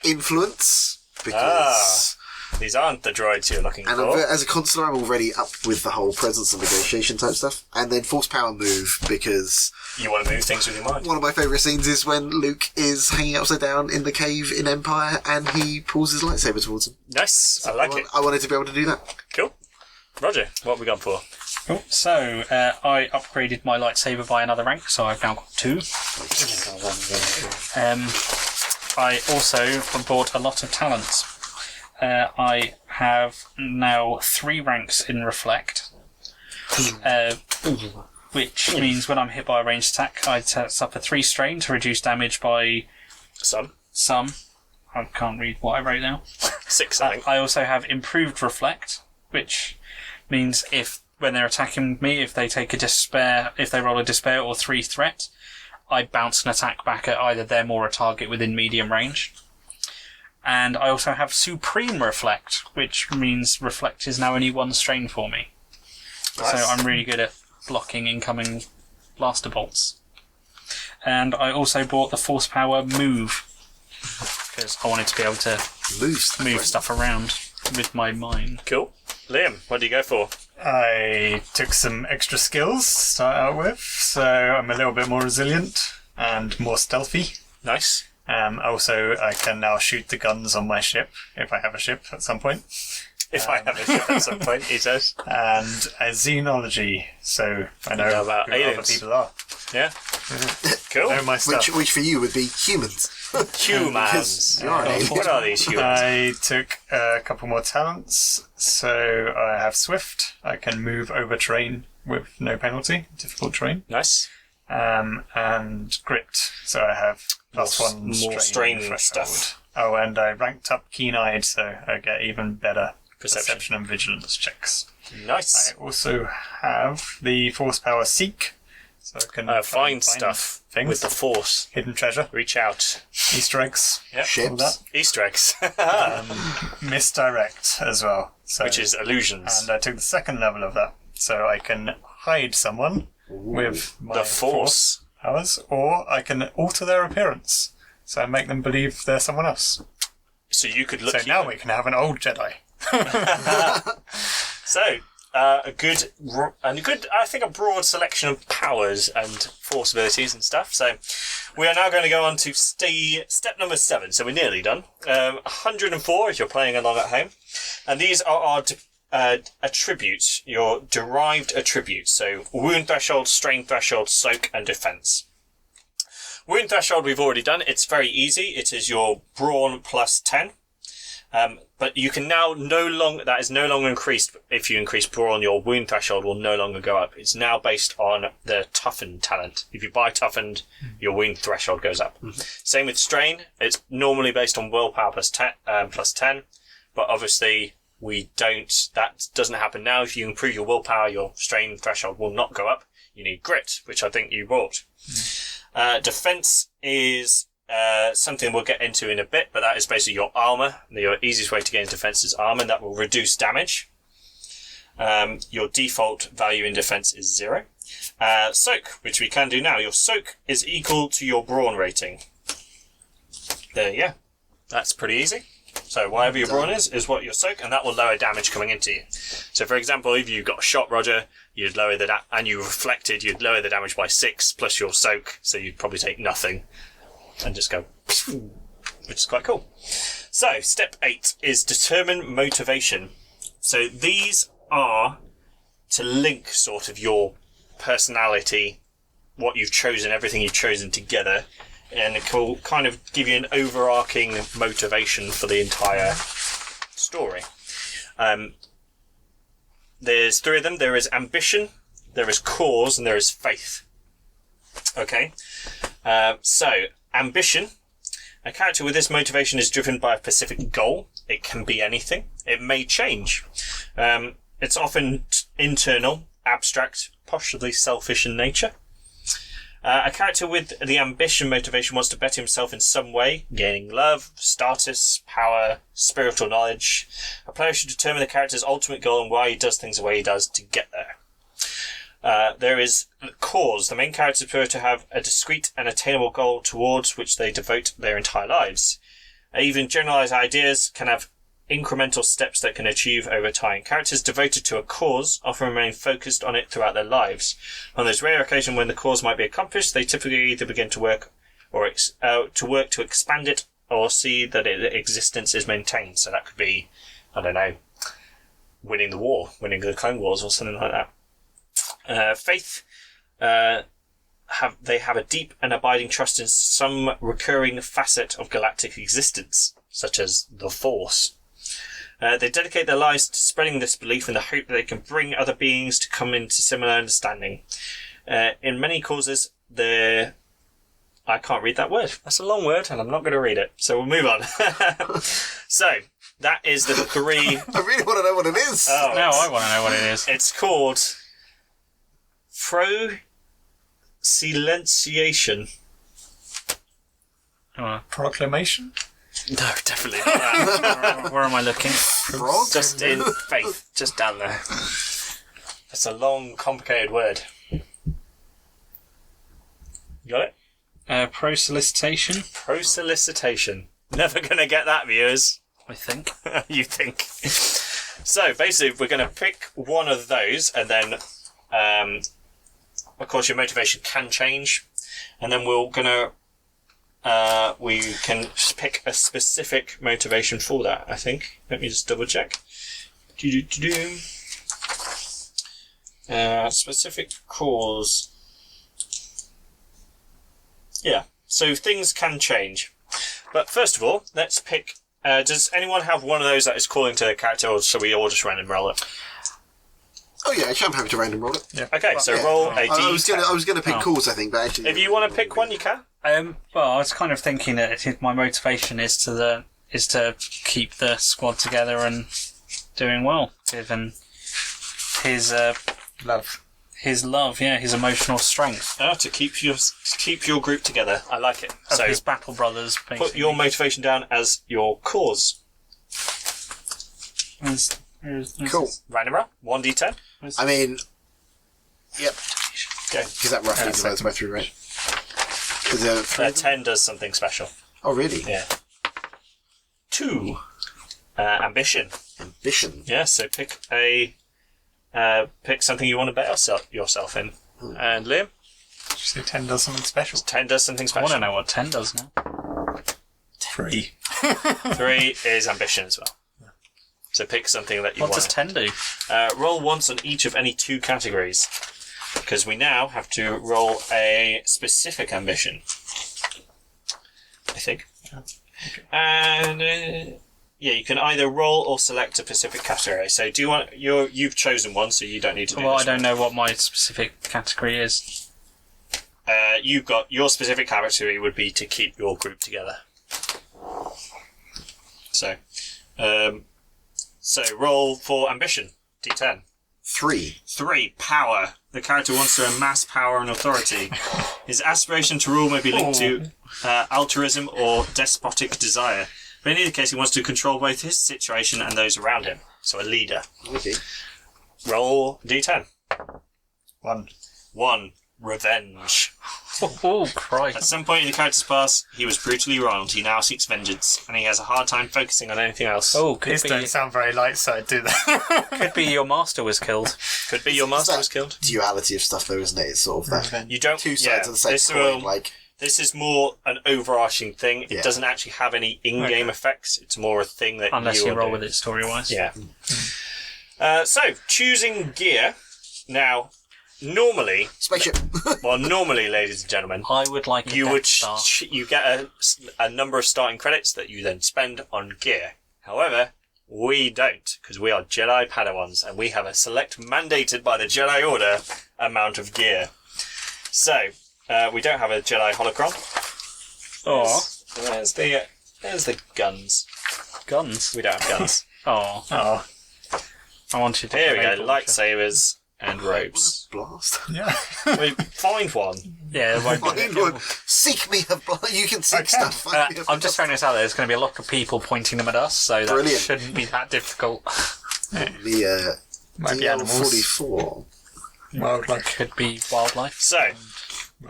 Influence, because... These aren't the droids you're looking And for. as a consular, I'm already up with the whole presence and negotiation type stuff. And then force power move, because You want to move things with your mind. one of my favourite scenes is when Luke is hanging upside down in the cave in Empire and he pulls his lightsaber towards him. Nice. I like it. I wanted to be able to do that. Cool. Roger, what have we gone for? Cool. So, I upgraded my lightsaber by another rank, so I've now got 2. I also bought a lot of talents. I have now 3 ranks in Reflect, which means when I'm hit by a ranged attack, I suffer 3 strain to reduce damage by Some. some. I can't read what I wrote now. 6, I think. I also have improved Reflect, which means when they're attacking me, if they take if they roll a despair or 3 threat, I bounce an attack back at either them or a target within medium range. And I also have Supreme Reflect, which means Reflect is now only 1 strain for me. Nice. So I'm really good at blocking incoming blaster bolts. And I also bought the Force Power Move, because I wanted to be able to move stuff around with my mind. Cool. Liam, what do you go for? I took some extra skills to start out with, so I'm a little bit more resilient and more stealthy. Nice. Also, I can now shoot the guns on my ship, if I have a ship at some point. If I have a ship at some point, he says. And a xenology, so I know, know about who other aliens. people are. Yeah. Cool. Know my stuff. Which for you would be humans. Humans. You're an alien. What are these humans? I took a couple more talents, so I have Swift. I can move over terrain with no penalty, difficult terrain. Nice. And Grit, so I have +1 more strain strain threshold. stuff. Oh, and I ranked up Keen-Eyed, so I get even better Perception. and vigilance checks. Nice. I also have the Force Power Seek, so I can try Find and stuff things. with the force. Hidden treasure, Reach out. Easter eggs, Yep. all Ships. that. Easter eggs. Misdirect as well. So, Which is illusions. and I took the second level of that, so I can hide someone with my The force. powers, or I can alter their appearance, so I make them believe they're someone else. So you could look So now we can have an old Jedi. So, a good, I think, a broad selection of powers and force abilities and stuff. So, we are now going to go on to step number 7. So we're nearly done. 104 if you're playing along at home, and these are our attributes, your derived attributes. So, wound threshold, strain threshold, soak, and defense. Wound threshold we've already done. It's very easy. It is your brawn plus 10. But you can now that is no longer increased. If you increase brawn, your wound threshold will no longer go up. It's now based on the toughened talent. If you buy toughened, your wound threshold goes up. Same with strain. It's normally based on willpower plus 10, but obviously that doesn't happen now. If you improve your willpower, your strain threshold will not go up. You need grit, which I think you bought. Defense is something we'll get into in a bit, but that is basically your armor. Your easiest way to gain defense is armor, and that will reduce damage. Your default value in defense is 0. Soak, which we can do now. Your soak is equal to your brawn rating. There you go. That's pretty easy. So whatever your brawn is what your soak, and that will lower damage coming into you. So for example, if you got a shot, Roger, you'd lower and you reflected, you'd lower the damage by 6 plus your soak, so you'd probably take nothing and just go, which is quite cool. So step 8 is determine motivation. So these are to link sort of your personality, what you've chosen, everything you've chosen together, and it will kind of give you an overarching motivation for the entire story. There's 3 of them. There is ambition, there is cause, and there is faith. Okay? So, ambition. A character with this motivation is driven by a specific goal. It can be anything. It may change. It's often internal, abstract, possibly selfish in nature. A character with the ambition motivation wants to better himself in some way, gaining love, status, power, spiritual knowledge. A player should determine the character's ultimate goal and why he does things the way he does to get there. There is cause. The main characters prefer to have a discrete and attainable goal towards which they devote their entire lives. Even generalized ideas can have incremental steps that can achieve over time. Characters devoted to a cause often remain focused on it throughout their lives. On those rare occasions when the cause might be accomplished, they typically either begin to work to expand it or see that its existence is maintained. So that could be, I don't know, winning the war, winning the Clone Wars or something like that. Faith. They have a deep and abiding trust in some recurring facet of galactic existence, such as the Force. They dedicate their lives to spreading this belief in the hope that they can bring other beings to come into similar understanding. In many causes, I can't read that word. That's a long word, and I'm not going to read it. So we'll move on. So, that is the 3... I really want to know what it is. Oh, Now I want to know what it is. it's called Silenciation. Proclamation? No, definitely not that. Where am I looking? Frog? Just in faith, just down there. That's a long, complicated word. You got it? Pro-solicitation, Pro-solicitation. Never gonna get that, viewers. I think. You think. So, basically, we're gonna pick one of those, and then, of course, your motivation can change, and then we're gonna we can pick a specific motivation for that, I think. Let me just double check. Specific cause. Yeah, so things can change. But first of all, let's pick... does anyone have one of those that is calling to their character, or shall we all just random roll it? Oh yeah, I'm happy to random roll it. Yeah. Okay, so roll a D10. I was gonna pick calls, I think, but actually... If you want to pick one, you can. Well, I was kind of thinking that my motivation is to keep the squad together and doing well, given his Love. his love, his emotional strength To keep your group together. I like it. of So his battle brothers. Basically. put your motivation down as your cause. Cool. Random roll. 1d10. I mean... Yep. Okay. Because that roughly divides by 3, right? Is there 3? 10 does something special. Oh, really? Yeah. 2. Ambition. Ambition. Yeah, so pick something you want to bet yourself in. And Liam? Did you say 10 does something special? 10 does something I want special. to know what 10 does now. 3. 3 is ambition as well. So pick something that you What want. does 10 do? Roll once on each of any 2 categories. Because we now have to roll a specific ambition. I think. Okay. And you can either roll or select a specific category. So do you want you've chosen one, so you don't need to do Well, this I don't one. know what my specific category is. You've got your specific category would be to keep your group together. So roll for ambition. D10. 3. 3. Power. The character wants to amass power and authority. His aspiration to rule may be linked to altruism or despotic desire. But in either case, he wants to control both his situation and those around him. So a leader. Okay. Roll D10. 1. 1. Revenge. Oh, At Christ. some point in the character's past, he was brutally wronged. He now seeks vengeance, and he has a hard time focusing on anything else. Oh, These don't sound very light side, do they? could be your master was killed. Could be your master was killed. Duality of stuff, though, isn't it? It's sort of that. You don't. 2 sides of the same this coin, will- like... This is more an overarching thing. It Yeah. doesn't actually have any in-game effects. It's more a thing that Unless you will roll do. with it story-wise. Yeah. So, choosing gear. Now, normally, Spaceship. ladies and gentlemen, I would like a you Death would Star. you get a number of starting credits that you then spend on gear. However, we don't, because we are Jedi Padawans, and we have a select mandated by the Jedi Order amount of gear. So, we don't have a Jedi holocron. Oh, There's the guns. guns. We don't have guns. Oh, Oh, I wanted to. Here we grenade go, launcher. lightsabers and robes. Blast. yeah. We find one. Yeah, it won't be Find one. Seek me a blast. You can seek Okay. stuff. Find me a I'm just throwing this out there. There's going to be a lot of people pointing them at us, so that Brilliant. shouldn't be that difficult. The Might be animals. DL-44. Wildlife. Could be wildlife. So,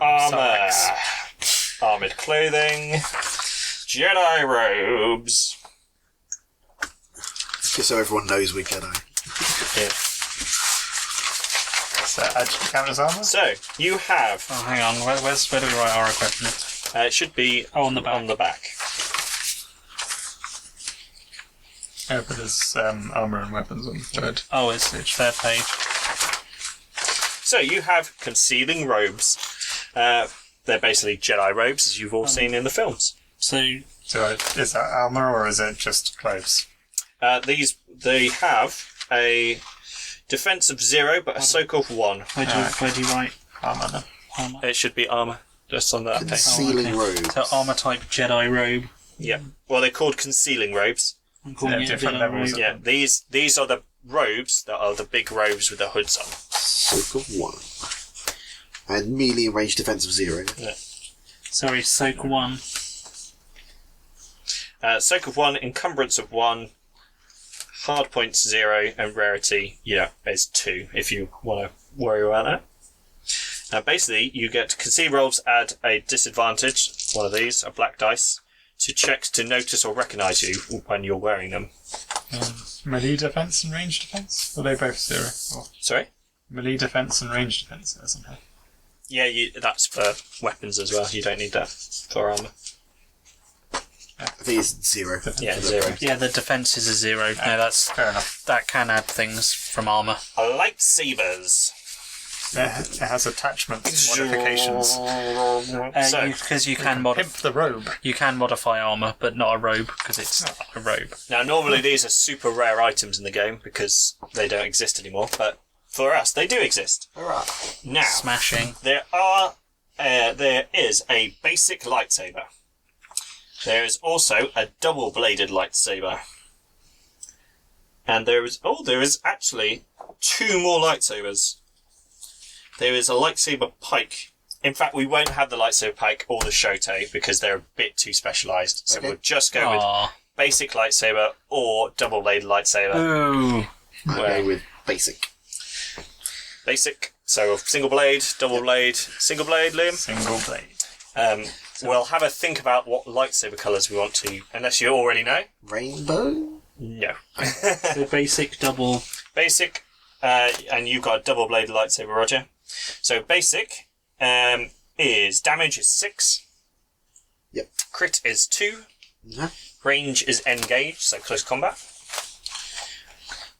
armor, Sarlacc. armored clothing, Jedi robes. Just so everyone knows we're Jedi. Yeah. So, actually count as armor? So, you have, Oh, hang on. Where do we write our equipment? it should be Oh, on the back. on the back. Yeah, but there's armor and weapons on the third. Oh, it's third page. So, you have concealing robes. They're basically Jedi robes, as you've all seen in the films. So, So, is that armor or is it just clothes? They have a defense of 0, but a soak of 1. where do you write Armor, then. armor? It should be armor, just on that page. Concealing okay. robes. So armor type Jedi robe. Yeah. Well, they're called concealing robes. I'm calling Yeah, it a different Jedi levels robe. Yeah, these are the robes that are the big robes with the hoods on. Soak of 1. And melee and range defense of 0. Sorry, soak 1. Soak of 1, encumbrance of 1, hard points 0, and rarity, is 2, if you want to worry about that. Basically, you get conceal robes add a disadvantage, one of these, a black dice, to checks to notice or recognise you when you're wearing them. Melee defense and range defense? Are they both 0? Or Sorry? melee defense and range defense, isn't it? Yeah, that's for weapons as well. You don't need that for armour. I think it's 0. Yeah, 0. Yeah, the defense is a 0. No, that's Fair enough. that can add things from armor. Lightsabers. It has attachment modifications. Because you can Pimp the robe. you can modify armor, but not a robe because it's not a robe. Now, normally these are super rare items in the game because they don't exist anymore, but for us, they do exist. Hurrah. Now, Smashing. there is a basic lightsaber. There is also a double-bladed lightsaber. And there is actually 2 more lightsabers. There is a lightsaber pike. In fact, we won't have the lightsaber pike or the shote because they're a bit too specialised. So we'll just go with basic lightsaber or double-bladed lightsaber. Ooh. I'm going with basic. Basic. So single blade, double blade, single blade, Liam. Single blade. We'll have a think about what lightsaber colours we want to, unless you already know. Rainbow? No. The basic double. Basic, and you've got a double-bladed lightsaber, Roger. So basic is damage is 6. Yep. Crit is 2. Yeah. Range is engaged, so close combat.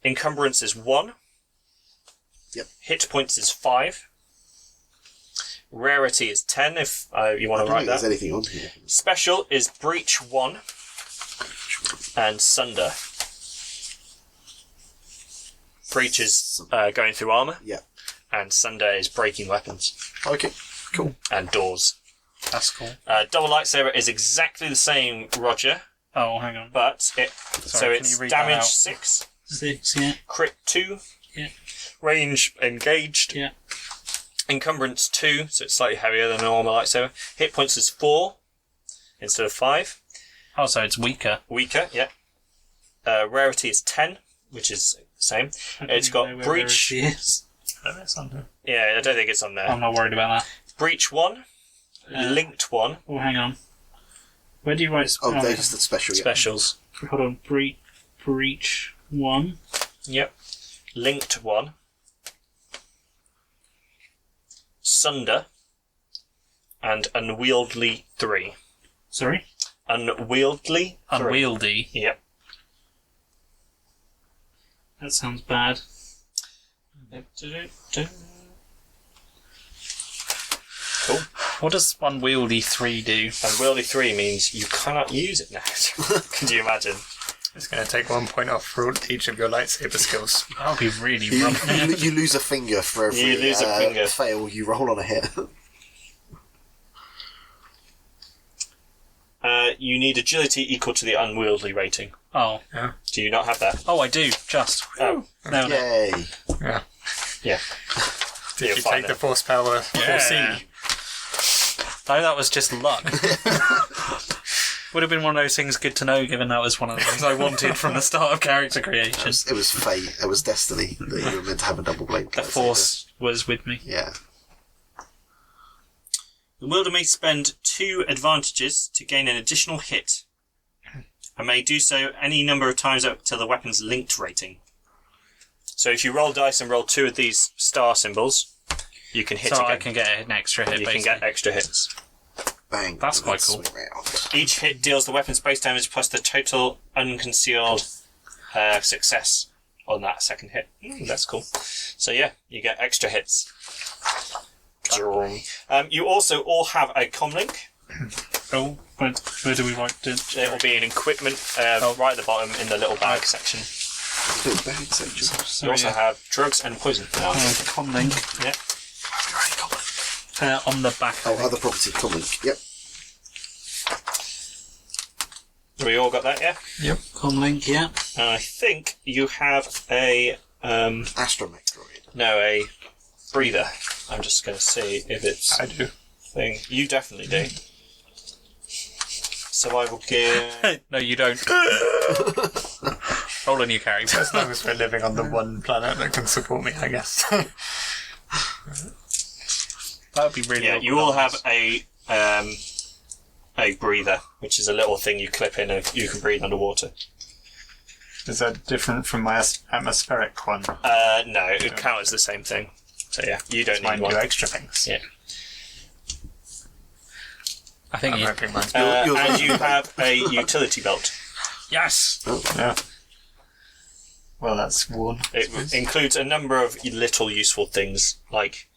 Encumbrance is 1. Yep. Hit points is 5. Rarity is 10 if you want to I write don't think there's that. anything on here. Special is Breach 1 and Sunder. Breach is going through armour, Yeah. and Sunder is breaking weapons Okay. Cool. and doors. That's cool. Double lightsaber is exactly the same, Roger, Oh, hang on. but Sorry, can it's you read that damage out? 6, 6, yeah. crit 2, Yeah. range engaged, Yeah. encumbrance 2, so it's slightly heavier than a normal lightsaber. Hit points is 4 instead of 5. Oh, so it's weaker. Weaker, yeah. Rarity is 10, which is the same. It's got breach. Yes. It's on here. Yeah, I don't think it's on there. I'm not worried about that. Breach 1, linked 1, Oh, hang on. Where do you write? Oh, they're just the special. Yeah. specials. Hold on. Breach 1. Yep. Linked 1. Sunder. And unwieldy 3. Sorry? Unwieldy 3. Unwieldy. Yep. That sounds bad. Cool. What does unwieldy 3 do? Unwieldy 3 means you cannot use it now. Can you imagine? It's going to take 1 point off for each of your lightsaber skills. That would be really You, rough. you lose a finger for every You lose a finger. fail you roll on a hit. You need agility equal to the unwieldy rating. Oh. Do you not have that? Oh, I do. Just. Oh. No. Yay. Yeah. Yeah. If You're you fine take the force power 4C. No, that was just luck. Would have been one of those things good to know, given that was one of the things I wanted from the start of character creation. It was fate. It was destiny that you were meant to have a double blade. The Force was with me. Yeah. The wielder may spend 2 advantages to gain an additional hit, and may do so any number of times up to the weapon's linked rating. So if you roll dice and roll 2 of these star symbols, you can hit So again. I can get an extra hit, You basically. can get extra hits. Bang. That's quite cool. Swing round. Each hit deals the weapon's base damage plus the total unconcealed success on that second hit. That's cool. So yeah, you get extra hits. You also all have a comlink. Oh, where do we write it? It will be an equipment right at the bottom in the little bag section. Little bag section. So You also have drugs and poison. comlink Yeah. on the back. Oh, other property, comlink. Yep. We all got that, yeah? Comlink, yeah. And I think you have a Astromech droid. a breather. I'm just going to see if it's I do. thing. You definitely do. Survival gear. No, you don't. Roll a new character. As long as we're living on the one planet that can support me, I guess. That would be really Yeah, awkward. you all have a breather, which is a little thing you clip in and you can breathe underwater. Is that different from my atmospheric one? No, it counts as the same thing. So yeah, you don't Mine need do one. extra things. Yeah. I think I'm you. hoping mine. And you have a utility belt. Yes. Yeah. Well, that's one. It includes a number of little useful things, like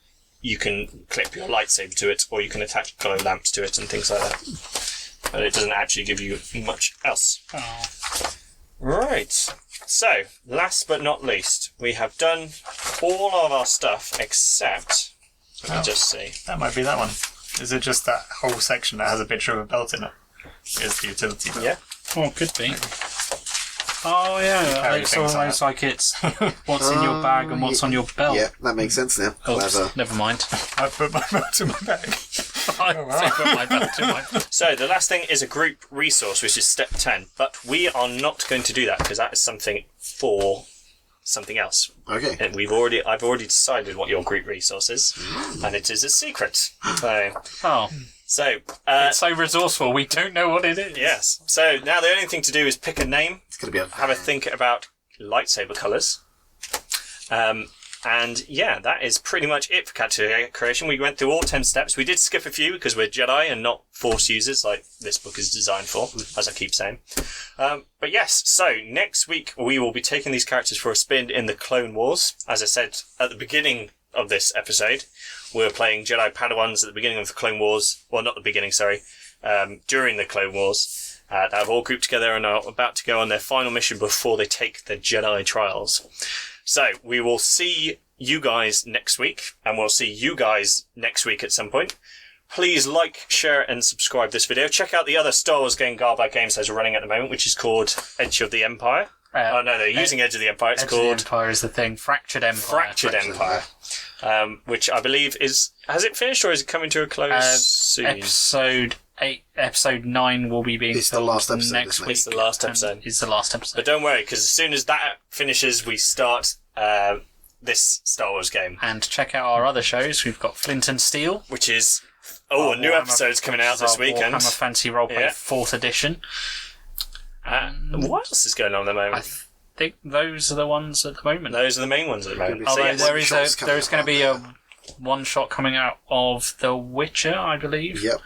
you can clip your lightsaber to it, or you can attach glow lamps to it and things like that. But it doesn't actually give you much else. Oh. Right. So, last but not least, we have done all of our stuff except... Let me just see. That might be that one. Is it just that whole section that has a picture of a belt in it? Is the utility belt? Yeah. Oh, could be. Oh yeah, Carry it's things almost like it's what's in your bag and what's on your belt. Yeah, that makes sense now. Oops, Clever. never mind. I put my belt in my bag. I put my belt in my belt. So, the last thing is a group resource, which is step 10. But we are not going to do that, because that is something for something else. Okay. And I've already decided what your group resource is, and it is a secret. Oh, So, it's so resourceful. We don't know what it is. yes. So now the only thing to do is pick a name, It's going to be a... have a think about lightsaber colours. And yeah, that is pretty much it for character creation. We went through all 10 steps. We did skip a few because we're Jedi and not Force users like this book is designed for, as I keep saying. But yes, so next week we will be taking these characters for a spin in the Clone Wars. As I said at the beginning of this episode, we were playing Jedi Padawans at the beginning of the Clone Wars. Well, not the beginning, sorry. During the Clone Wars. That have all grouped together and are about to go on their final mission before they take their Jedi trials. So, we will see you guys next week, and we'll see you guys next week at some point. Please like, share, and subscribe this video. Check out the other Star Wars game Garbo Games that's running at the moment, which is called Edge of the Empire. Oh no, they're using Edge of the Empire. It's Edge called of the Empire is the thing. Fractured Empire. Fractured Empire. Which I believe is... Has it finished, or is it coming to a close soon? Episode 8, episode 9 will be being It's the filmed last episode, next isn't it? week. It's the last and episode. It's the last episode. But don't worry, because as soon as that finishes, we start this Star Wars game, And check out our other shows. We've got Flint and Steel. which is... Oh, a new Warhammer- episode's coming out this weekend. Warhammer Fantasy Roleplay Yeah. 4th edition. What else is going on at the I moment? think those are the ones at the moment. Those are the main ones at the moment. Although So, Although yes. One-shots coming there's going out to be there. a one-shot coming out of The Witcher, I believe. Yep.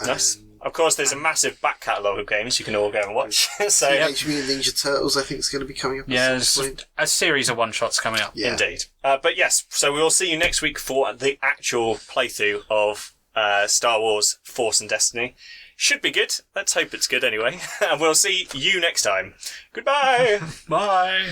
Yes. Of course, there's a massive back catalogue of games you can all go and watch. So, Teenage Mutant Ninja Turtles, I think, is going to be coming up Yeah, at there's some point. a series of one-shots coming up. Yeah. Indeed. But yes, so we'll see you next week for the actual playthrough of Star Wars Force and Destiny. Should be good. Let's hope it's good anyway. And we'll see you next time. Goodbye! Bye!